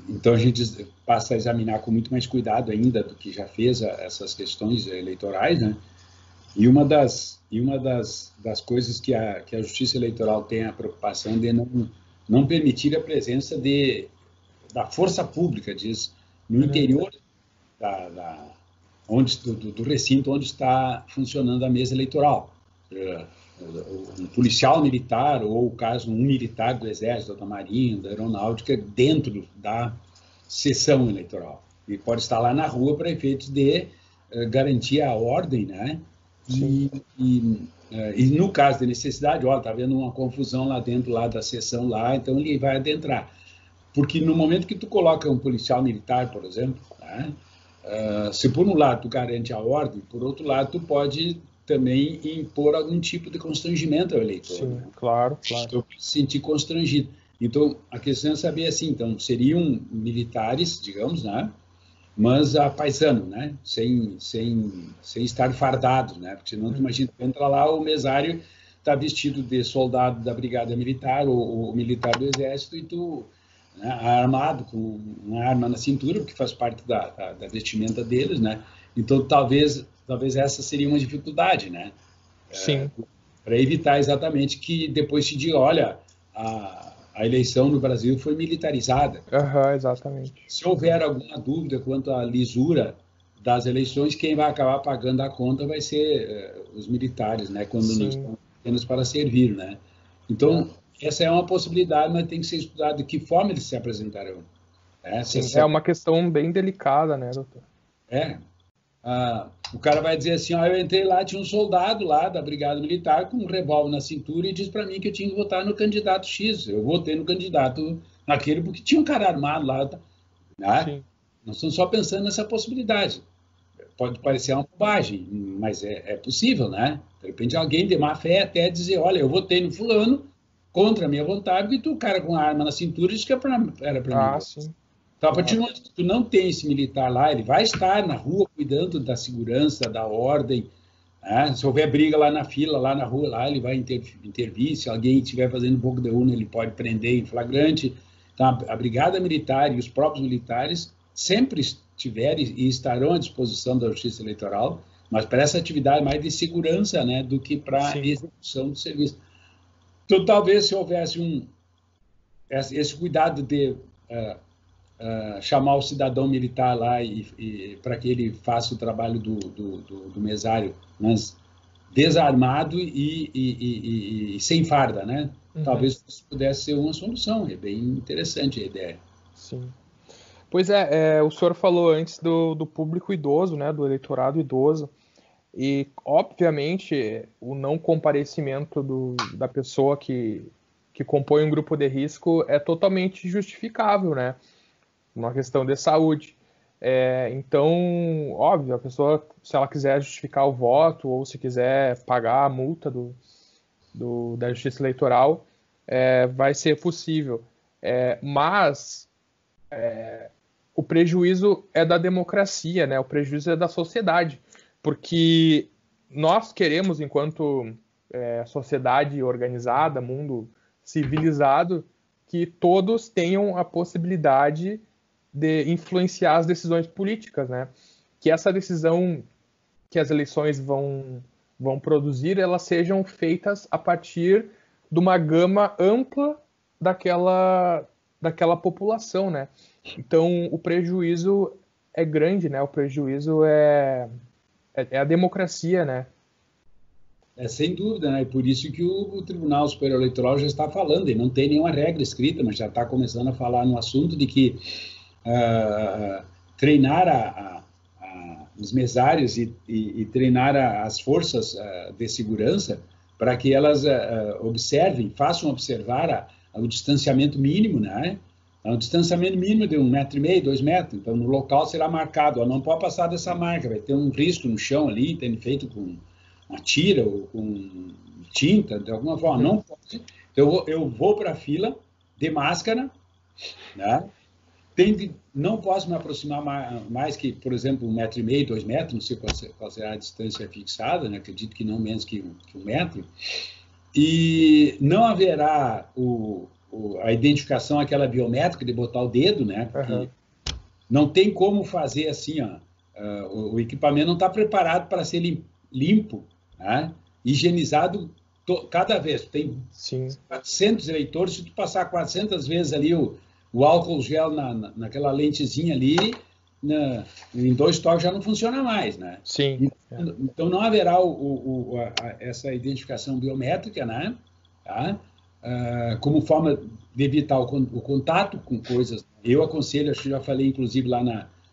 S2: então a gente passa a examinar com muito mais cuidado ainda do que já fez essas questões eleitorais, né? E uma das coisas que a Justiça Eleitoral tem a preocupação de não permitir a presença da força pública, diz, no interior do recinto onde está funcionando a mesa eleitoral. Um policial militar, ou, caso, um militar do Exército, da Marinha, da Aeronáutica, dentro da sessão eleitoral. E pode estar lá na rua para efeitos de garantir a ordem, né? E no caso de necessidade, está havendo uma confusão lá dentro lá da sessão, lá, então ele vai adentrar. Porque no momento que tu coloca um policial militar, por exemplo, né, se por um lado tu garante a ordem, por outro lado tu pode também impor algum tipo de constrangimento ao eleitor.
S1: Sim,
S2: né?
S1: claro.
S2: Então, se sentir constrangido. Então, a questão é saber assim, então, seriam militares, digamos, né? Mas a paisano, né? Sem estar fardados, né? Porque senão tu imagina, tu entra lá, o mesário está vestido de soldado da brigada militar ou militar do exército e tu, né, armado com uma arma na cintura, porque faz parte da vestimenta deles, né? Então talvez essa seria uma dificuldade, né?
S1: Sim.
S2: Para evitar exatamente que depois se diga, olha, a eleição no Brasil foi militarizada.
S1: Exatamente.
S2: Se houver alguma dúvida quanto à lisura das eleições, quem vai acabar pagando a conta vai ser os militares, né? Quando não estão apenas para servir, né? Então, essa é uma possibilidade, mas tem que ser estudado de que forma eles se apresentarão.
S1: Sim, é uma questão bem delicada, né, doutor?
S2: O cara vai dizer assim, eu entrei lá, tinha um soldado lá da Brigada Militar com um revólver na cintura e disse para mim que eu tinha que votar no candidato X. Eu votei no candidato naquele porque tinha um cara armado lá. Né? Nós estamos só pensando nessa possibilidade. Pode parecer uma bobagem, mas é possível, né? De repente alguém de má fé até dizer, olha, eu votei no fulano contra a minha vontade, e tu, cara com a arma na cintura, diz que era para mim.
S1: Sim.
S2: Então, a partir do momento que tu não tem esse militar lá, ele vai estar na rua cuidando da segurança, da ordem, né? Se houver briga lá na fila, lá na rua, lá ele vai intervir, se alguém estiver fazendo boca de urna, ele pode prender em flagrante. Então, a Brigada Militar e os próprios militares sempre estiverem e estarão à disposição da Justiça Eleitoral, mas para essa atividade mais de segurança, né, do que para execução do serviço. Então, talvez se houvesse esse cuidado de chamar o cidadão militar lá e para que ele faça o trabalho do mesário, mas desarmado e sem farda, né? talvez isso pudesse ser uma solução. É bem interessante a ideia.
S1: Sim. Pois o senhor falou antes do público idoso, né, do eleitorado idoso, e, obviamente, o não comparecimento da pessoa que compõe um grupo de risco é totalmente justificável, né, uma questão de saúde. Então, óbvio, a pessoa, se ela quiser justificar o voto ou se quiser pagar a multa da Justiça Eleitoral, vai ser possível. Mas o prejuízo é da democracia, né? O prejuízo é da sociedade, porque nós queremos, enquanto sociedade organizada, mundo civilizado, que todos tenham a possibilidade de influenciar as decisões políticas, né? Que essa decisão que as eleições vão produzir, elas sejam feitas a partir de uma gama ampla daquela população, né? Então, o prejuízo é grande, né? O prejuízo é a democracia, né?
S2: Sem dúvida, né? E por isso que o Tribunal Superior Eleitoral já está falando, e não tem nenhuma regra escrita, mas já está começando a falar no assunto de que treinar os mesários e treinar as forças de segurança para que elas façam observar o distanciamento mínimo, né? O distanciamento mínimo de 1,5 m, 2 metros. Então, no local será marcado, não pode passar dessa marca, vai ter um risco no chão ali, feito com uma tira ou com tinta, de alguma forma. Não pode. Eu vou para a fila de máscara, né? Não posso me aproximar mais que, por exemplo, 1,5 m, 2 metros, não sei qual será a distância fixada, né? Acredito que não menos que 1 metro. E não haverá a identificação, aquela biométrica de botar o dedo, né? Porque não tem como fazer assim, o equipamento não está preparado para ser limpo, né? Higienizado cada vez. Tem 400 eleitores, se tu passar 400 vezes ali o álcool gel naquela lentezinha ali, em 2 toques já não funciona mais, né?
S1: Sim.
S2: Então não haverá essa identificação biométrica, né? Tá? Como forma de evitar o contato com coisas. Eu aconselho, acho que já falei inclusive lá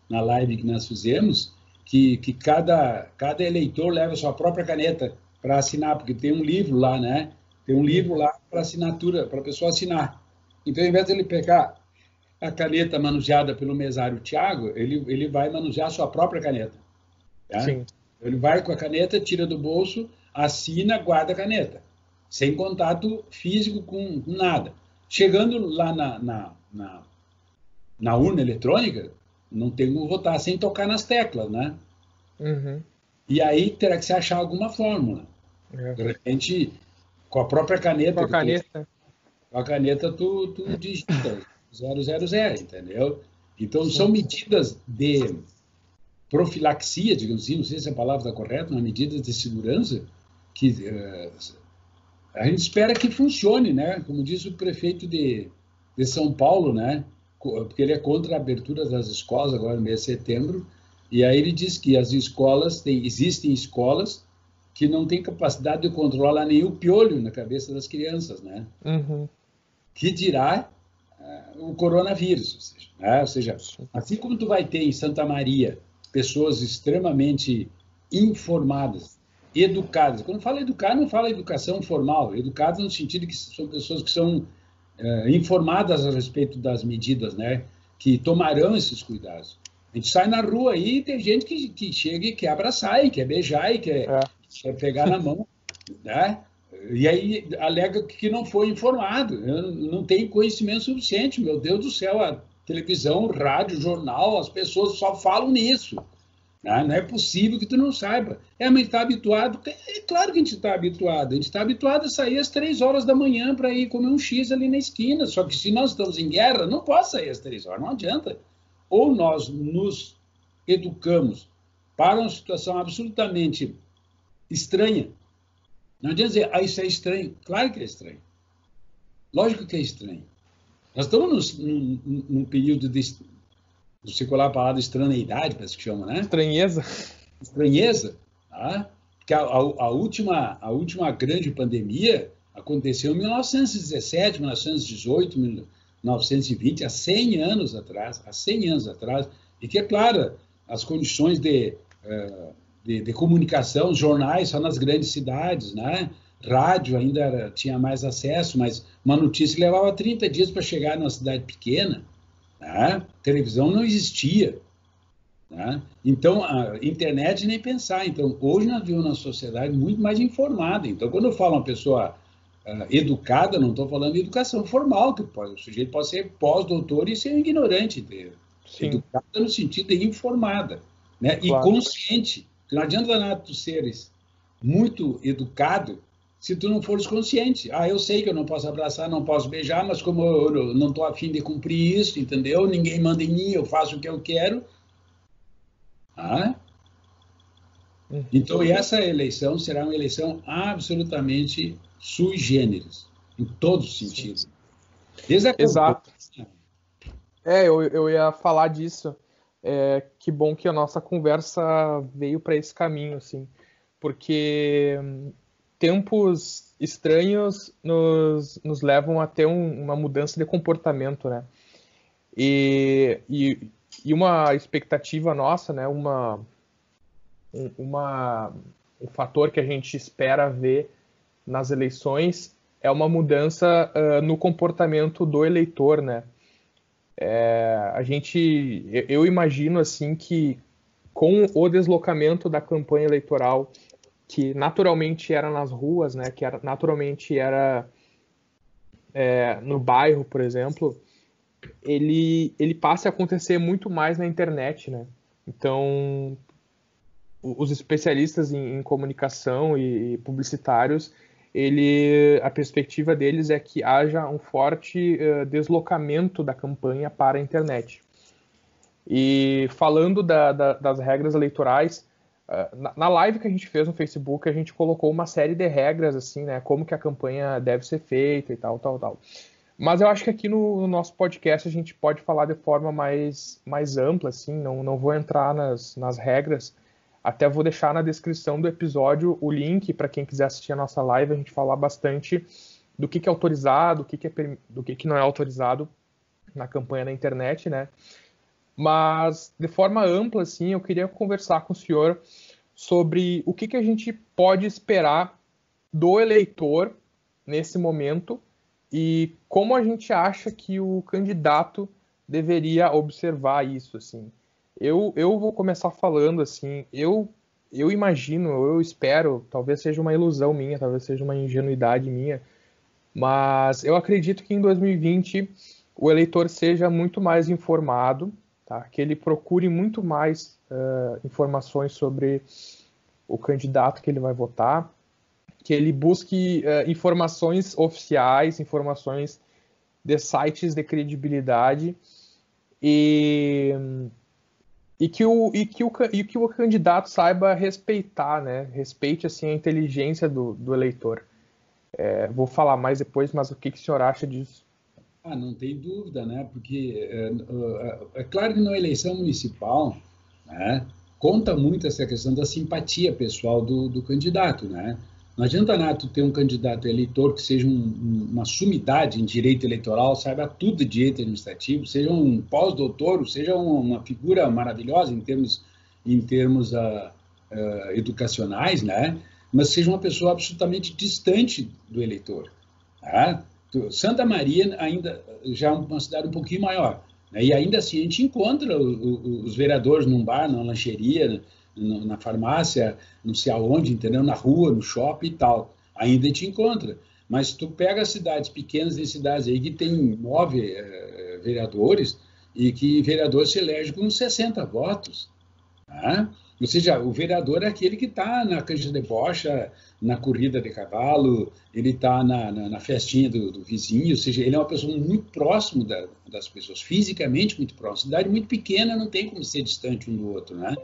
S2: na live que nós fizemos, que cada eleitor leva a sua própria caneta para assinar, porque tem um livro lá, né? Tem um livro lá para assinatura, para a pessoa assinar. Então, ao invés de ele pegar a caneta manuseada pelo mesário Tiago, ele vai manusear a sua própria caneta. Tá?
S1: Sim.
S2: Ele vai com a caneta, tira do bolso, assina, guarda a caneta. Sem contato físico com nada. Chegando lá na urna eletrônica, não tem como votar sem tocar nas teclas, né? E aí terá que se achar alguma fórmula. De repente, com a própria caneta... Com a caneta, tu digita 000, entendeu? Então, são medidas de profilaxia, digamos assim, não sei se a palavra está correta, mas medidas de segurança que a gente espera que funcione, né? Como diz o prefeito de São Paulo, né? Porque ele é contra a abertura das escolas agora no mês de setembro, e aí ele diz que existem escolas que não têm capacidade de controlar nem o piolho na cabeça das crianças, né? Que dirá o coronavírus, ou seja, assim como tu vai ter em Santa Maria pessoas extremamente informadas, educadas. Quando fala educar, não fala educação formal, educadas no sentido que são pessoas que são informadas a respeito das medidas, né, que tomarão esses cuidados. A gente sai na rua aí e tem gente que chega e quer abraçar, e quer beijar, e quer pegar na mão, né? E aí alega que não foi informado, não tem conhecimento suficiente. Meu Deus do céu, a televisão, o rádio, o jornal, as pessoas só falam nisso. Né? Não é possível que tu não saiba. Mas a gente está habituado, é claro que a gente está habituado. A gente está habituado a sair às 3 horas da manhã para ir comer um X ali na esquina. Só que se nós estamos em guerra, não pode sair às 3 horas, não adianta. Ou nós nos educamos para uma situação absolutamente estranha. Não adianta dizer, isso é estranho. Claro que é estranho. Lógico que é estranho. Nós estamos num período de, não sei qual é a palavra, estraneidade, parece que chama, né?
S1: Estranheza.
S2: Estranheza. Tá? Porque a última grande pandemia, Aconteceu em 1917, 1918, 1920, há 100 anos atrás, e que, é claro, as condições de comunicação, jornais só nas grandes cidades, né? Rádio ainda tinha mais acesso, mas uma notícia levava 30 dias para chegar numa cidade pequena, né? Televisão não existia, né? Então, a internet nem pensar. Então, hoje nós vivemos uma sociedade muito mais informada. Então, quando eu falo uma pessoa educada, não estou falando de educação formal, que o sujeito pode ser pós-doutor e ser um ignorante. Educada no sentido de informada, né? Claro. E consciente. Porque não adianta nada tu seres muito educado se tu não fores consciente. Eu sei que eu não posso abraçar, não posso beijar, mas como eu não estou a fim de cumprir isso, entendeu? Ninguém manda em mim, eu faço o que eu quero. Então, essa eleição será uma eleição absolutamente sui generis, em todos os sentidos.
S1: Exato. Eu ia falar disso. Que bom que a nossa conversa veio para esse caminho, assim, porque tempos estranhos nos levam a ter uma mudança de comportamento, né? E uma expectativa nossa, né? Um fator que a gente espera ver nas eleições é uma mudança no comportamento do eleitor, né? Eu imagino assim que com o deslocamento da campanha eleitoral, que naturalmente era nas ruas, né? Que naturalmente era no bairro, por exemplo, ele passe a acontecer muito mais na internet, né? Então, os especialistas em comunicação e publicitários, a perspectiva deles é que haja um forte deslocamento da campanha para a internet. E falando das regras eleitorais, na live que a gente fez no Facebook, a gente colocou uma série de regras, assim, né? Como que a campanha deve ser feita e tal. Mas eu acho que aqui no nosso podcast a gente pode falar de forma mais ampla, assim, não vou entrar nas regras. Até vou deixar na descrição do episódio o link para quem quiser assistir a nossa live, a gente falar bastante do que é autorizado, do que não é autorizado na campanha na internet, né? Mas, de forma ampla, assim, eu queria conversar com o senhor sobre o que a gente pode esperar do eleitor nesse momento e como a gente acha que o candidato deveria observar isso, assim. Eu vou começar falando assim, eu imagino, eu espero, talvez seja uma ilusão minha, talvez seja uma ingenuidade minha, mas eu acredito que em 2020 o eleitor seja muito mais informado, tá? Que ele procure muito mais informações sobre o candidato que ele vai votar, que ele busque informações oficiais, informações de sites de credibilidade e que o candidato saiba respeitar, né? Respeite assim a inteligência do eleitor. Vou falar mais depois, mas o que o senhor acha disso?
S2: Não tem dúvida, né? Porque é claro que na eleição municipal, né, conta muito essa questão da simpatia pessoal do candidato, né? Não adianta nada tu ter um candidato eleitor que seja uma sumidade em direito eleitoral, saiba tudo de direito administrativo, seja um pós-doutor, seja uma figura maravilhosa em termos educacionais, né? Mas seja uma pessoa absolutamente distante do eleitor. Tá? Santa Maria ainda já é uma cidade um pouquinho maior, né? E ainda assim a gente encontra os vereadores num bar, numa lancheria, na farmácia, não sei aonde, entendeu? Na rua, no shopping e tal. Ainda te encontra. Mas tu pega cidades pequenas e cidades aí que tem 9 vereadores e que vereador se elege com 60 votos. Tá? Ou seja, o vereador é aquele que está na canja de bocha, na corrida de cavalo, ele está na festinha do vizinho, ou seja, ele é uma pessoa muito próximo das pessoas, fisicamente muito próximo. Cidade muito pequena não tem como ser distante um do outro, né?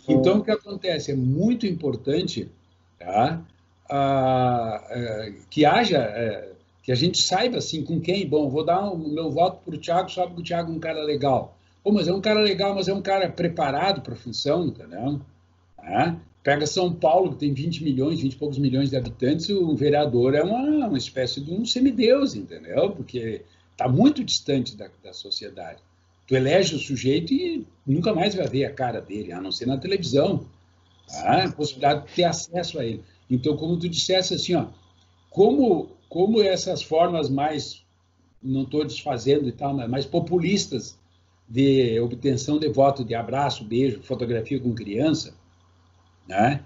S2: Então, o que acontece? É muito importante, tá? Que que a gente saiba assim, com quem. Bom, vou dar o meu voto para o Thiago, só porque o Thiago é um cara legal. Mas é um cara legal, mas é um cara preparado para a função, entendeu? Tá? Pega São Paulo, que tem 20 milhões, 20 e poucos milhões de habitantes, o vereador é uma espécie de um semideus, entendeu? Porque está muito distante da sociedade. Tu elege o sujeito e nunca mais vai ver a cara dele, a não ser na televisão. A possibilidade de ter acesso a ele. Então, como tu dissesse assim, ó, como essas formas mais, não estou desfazendo e tal, mas mais populistas de obtenção de voto, de abraço, beijo, fotografia com criança, né?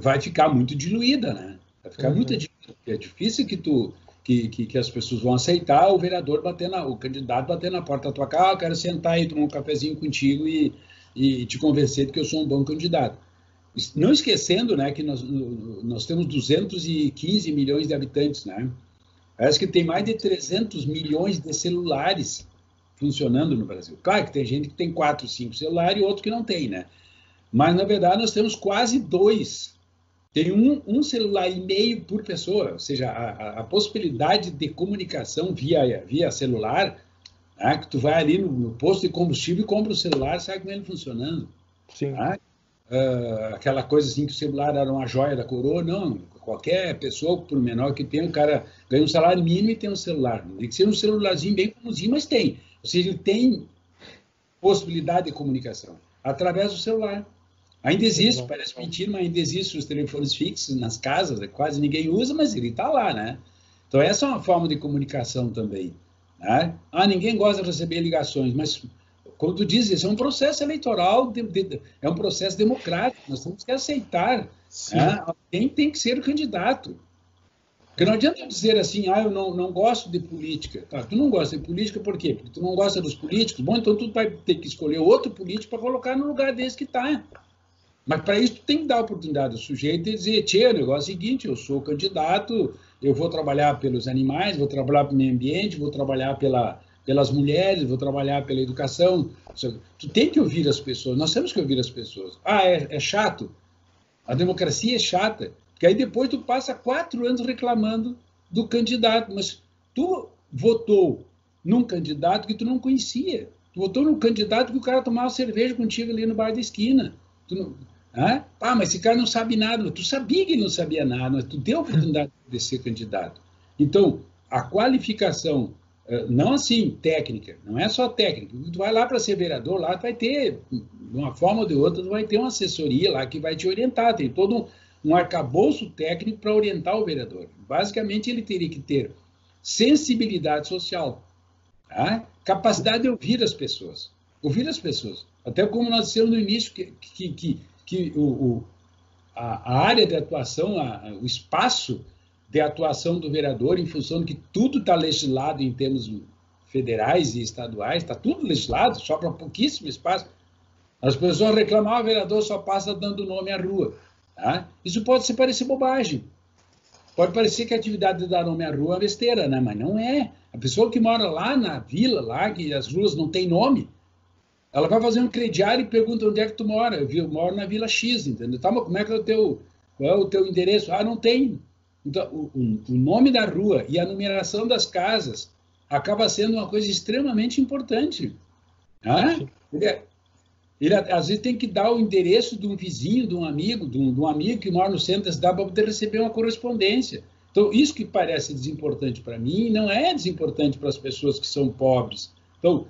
S2: Vai ficar muito diluída, né? Vai ficar muito diluída. É difícil que as pessoas vão aceitar o vereador o candidato bater na porta da tua casa, eu quero sentar aí, tomar um cafezinho contigo e te convencer de que eu sou um bom candidato. Não esquecendo, né, que nós temos 215 milhões de habitantes, né? Parece que tem mais de 300 milhões de celulares funcionando no Brasil. Claro que tem gente que tem 4, 5 celulares e outro que não tem, né? Mas, na verdade, nós temos quase 2. Tem um celular e meio por pessoa, ou seja, a possibilidade de comunicação via celular, né, que tu vai ali no posto de combustível e compra o celular, sai com ele funcionando.
S1: Sim.
S2: Né? Aquela coisa assim que o celular era uma joia da coroa, não. Qualquer pessoa, por menor que tenha, o cara ganha um salário mínimo e tem um celular. Tem que ser um celularzinho bem comumzinho, mas tem. Ou seja, ele tem possibilidade de comunicação através do celular. Ainda existe, parece mentira, mas ainda existem os telefones fixos nas casas, quase ninguém usa, mas ele está lá, né? Então, essa é uma forma de comunicação também. Né? Ninguém gosta de receber ligações, mas, como tu dizes, isso é um processo eleitoral, é um processo democrático, nós temos que aceitar. Né? Alguém tem que ser o candidato. Porque não adianta dizer assim, eu não gosto de política. Tá, tu não gosta de política por quê? Porque tu não gosta dos políticos? Bom, então tu vai ter que escolher outro político para colocar no lugar desse que está. Mas para isso tu tem que dar a oportunidade ao sujeito e dizer, o negócio é o seguinte, eu sou candidato, eu vou trabalhar pelos animais, vou trabalhar pelo meio ambiente, vou trabalhar pelas mulheres, vou trabalhar pela educação. Tu tem que ouvir as pessoas, nós temos que ouvir as pessoas. É chato? A democracia é chata, porque aí depois tu passa 4 anos reclamando do candidato, mas tu votou num candidato que tu não conhecia, tu votou num candidato que o cara tomava cerveja contigo ali no bar da esquina. Mas esse cara não sabe nada. Tu sabia que ele não sabia nada, mas tu deu a oportunidade de ser candidato. Então, a qualificação, não assim, técnica, não é só técnica. Tu vai lá para ser vereador, lá tu vai ter, de uma forma ou de outra, tu vai ter uma assessoria lá que vai te orientar. Tem todo um arcabouço técnico para orientar o vereador. Basicamente, ele teria que ter sensibilidade social, capacidade de ouvir as pessoas. Ouvir as pessoas. Até como nós dissemos no início, que a área de atuação, o espaço de atuação do vereador, em função de que tudo está legislado em termos federais e estaduais, está tudo legislado, sobra pouquíssimo espaço. As pessoas reclamam, o vereador só passa dando nome à rua. Isso pode parecer bobagem. Pode parecer que a atividade de dar nome à rua é besteira, né? Mas não é. A pessoa que mora lá na vila, lá que as ruas não têm nome, ela vai fazer um crediário e pergunta onde é que tu mora. Eu moro na Vila X, entendeu? Tá, mas como é que qual é o teu endereço? Não tem. Então, o nome da rua e a numeração das casas acaba sendo uma coisa extremamente importante. Ele às vezes tem que dar o endereço de um vizinho, de um amigo que mora no centro da cidade para poder receber uma correspondência. Então, isso que parece desimportante para mim não é desimportante para as pessoas que são pobres. Então,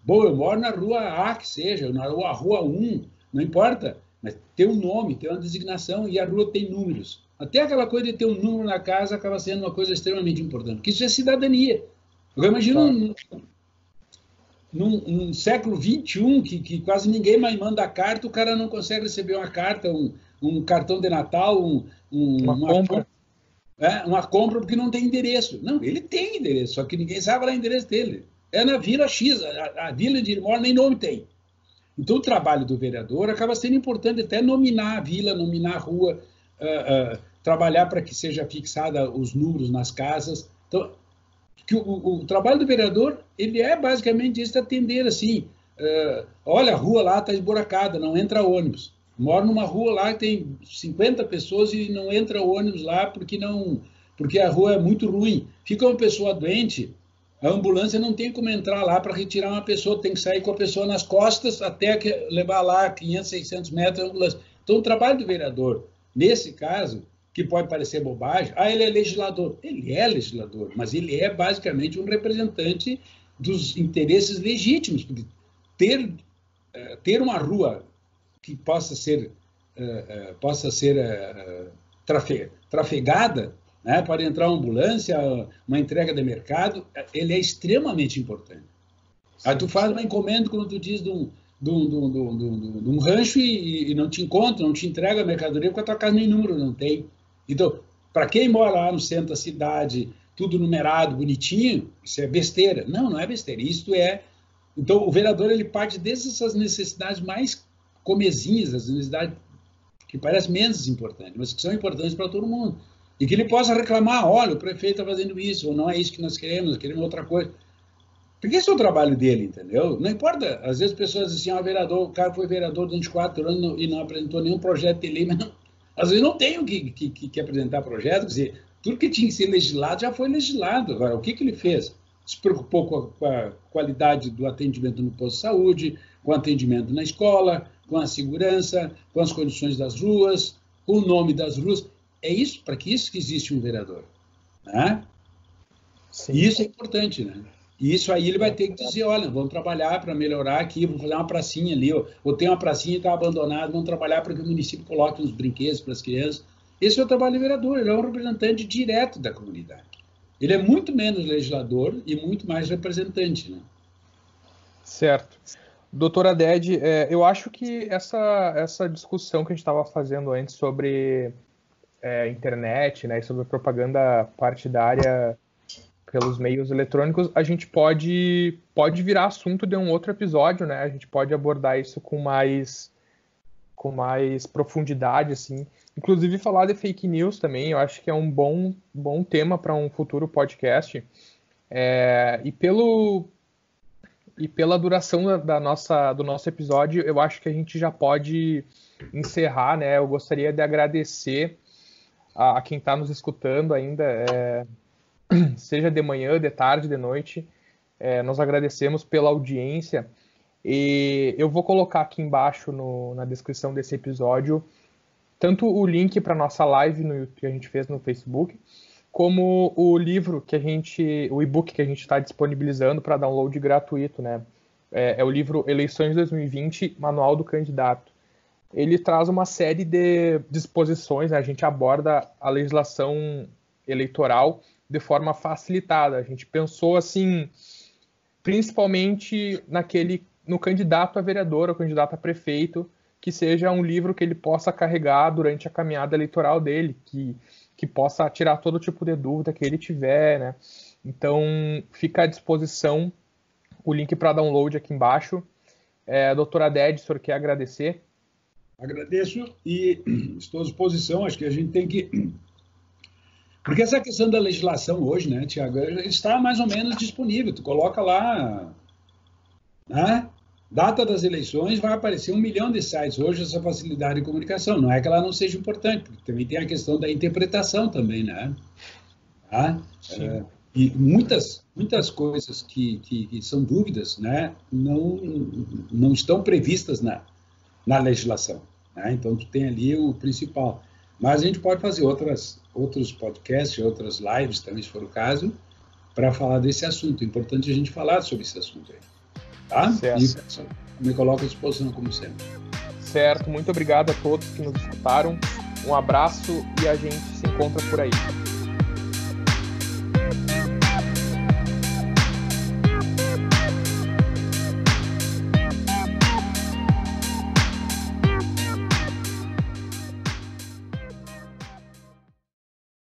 S2: eu moro na rua A, que seja, na rua 1, não importa, mas tem um nome, tem uma designação e a rua tem números. Até aquela coisa de ter um número na casa acaba sendo uma coisa extremamente importante, porque isso é cidadania. Eu imagino num século XXI, que quase ninguém mais manda carta, o cara não consegue receber uma carta, um cartão de Natal,
S1: uma compra.
S2: Uma compra porque não tem endereço. Não, ele tem endereço, só que ninguém sabe lá o endereço dele. É na Vila X, a vila onde ele mora nem nome tem. Então, o trabalho do vereador acaba sendo importante até nominar a vila, nominar a rua, trabalhar para que seja fixada os números nas casas. Então, que o trabalho do vereador, ele é basicamente isso, de atender assim, olha, a rua lá está esburacada, não entra ônibus. Moro numa rua lá que tem 50 pessoas e não entra ônibus lá porque a rua é muito ruim. Fica uma pessoa doente, a ambulância não tem como entrar lá para retirar uma pessoa, tem que sair com a pessoa nas costas até levar lá 500, 600 metros a ambulância. Então, o trabalho do vereador, nesse caso, que pode parecer bobagem, ele é legislador. Ele é legislador, mas ele é basicamente um representante dos interesses legítimos, porque ter uma rua que possa ser trafegada, né, para entrar uma ambulância, uma entrega de mercado, ele é extremamente importante. Aí tu faz uma encomenda, como tu diz, de um rancho e não te encontra, não te entrega a mercadoria porque a tua casa nem número não tem. Então, para quem mora lá no centro da cidade, tudo numerado, bonitinho, isso é besteira. Não é besteira. Isso é... Então, o vereador, ele parte dessas necessidades mais comezinhas, as necessidades que parecem menos importantes, mas que são importantes para todo mundo. E que ele possa reclamar, olha, o prefeito está fazendo isso, ou não é isso que nós queremos outra coisa. Porque esse é o trabalho dele, entendeu? Não importa, às vezes as pessoas dizem assim, o cara foi vereador durante 4 anos e não apresentou nenhum projeto de lei, mas não, às vezes não tem que apresentar projeto, quer dizer, tudo que tinha que ser legislado já foi legislado. Agora, o que ele fez? Se preocupou com a qualidade do atendimento no posto de saúde, com o atendimento na escola, com a segurança, com as condições das ruas, com o nome das ruas. É isso, para que isso que existe um vereador. Né? Sim. E isso é importante, né? E isso aí ele vai ter que dizer, olha, vamos trabalhar para melhorar aqui, vamos fazer uma pracinha ali, ou tem uma pracinha que está abandonada, vamos trabalhar para que o município coloque uns brinquedos para as crianças. Esse é o trabalho do vereador, ele é um representante direto da comunidade. Ele é muito menos legislador e muito mais representante, né?
S1: Certo. Doutora Ded, eu acho que essa discussão que a gente estava fazendo antes sobre internet, né, e sobre propaganda partidária pelos meios eletrônicos, a gente pode virar assunto de um outro episódio, né? A gente pode abordar isso com mais profundidade, assim. Inclusive falar de fake news também, eu acho que é um bom tema para um futuro podcast. E pela duração do nosso episódio, eu acho que a gente já pode encerrar, né? Eu gostaria de agradecer a quem está nos escutando ainda, seja de manhã, de tarde, de noite. Nós agradecemos pela audiência. E eu vou colocar aqui embaixo na descrição desse episódio tanto o link para nossa live que a gente fez no Facebook, como o livro o e-book que a gente está disponibilizando para download gratuito, né? É o livro Eleições 2020, Manual do Candidato. Ele traz uma série de disposições, né? A gente aborda a legislação eleitoral de forma facilitada. A gente pensou assim, principalmente no candidato a vereador ou candidato a prefeito, que seja um livro que ele possa carregar durante a caminhada eleitoral dele, que possa tirar todo tipo de dúvida que ele tiver, né? Então, fica à disposição o link para download aqui embaixo. Doutora Ded, o senhor quer agradecer?
S2: Agradeço e estou à disposição. Acho que a gente tem que... Porque essa questão da legislação hoje, né, Tiago, está mais ou menos disponível. Tu coloca lá, né? Data das eleições, vai aparecer 1 milhão de sites hoje, essa facilidade de comunicação. Não é que ela não seja importante, porque também tem a questão da interpretação também, né? Tá? E muitas coisas que são dúvidas, né, não estão previstas na legislação. Né? Então, tu tem ali o principal. Mas a gente pode fazer outros podcasts, outras lives também, se for o caso, para falar desse assunto. É importante a gente falar sobre esse assunto aí. Tá?
S1: Certo.
S2: E me coloco à disposição, como sempre.
S1: Certo, muito obrigado a todos que nos escutaram. Um abraço e a gente se encontra por aí.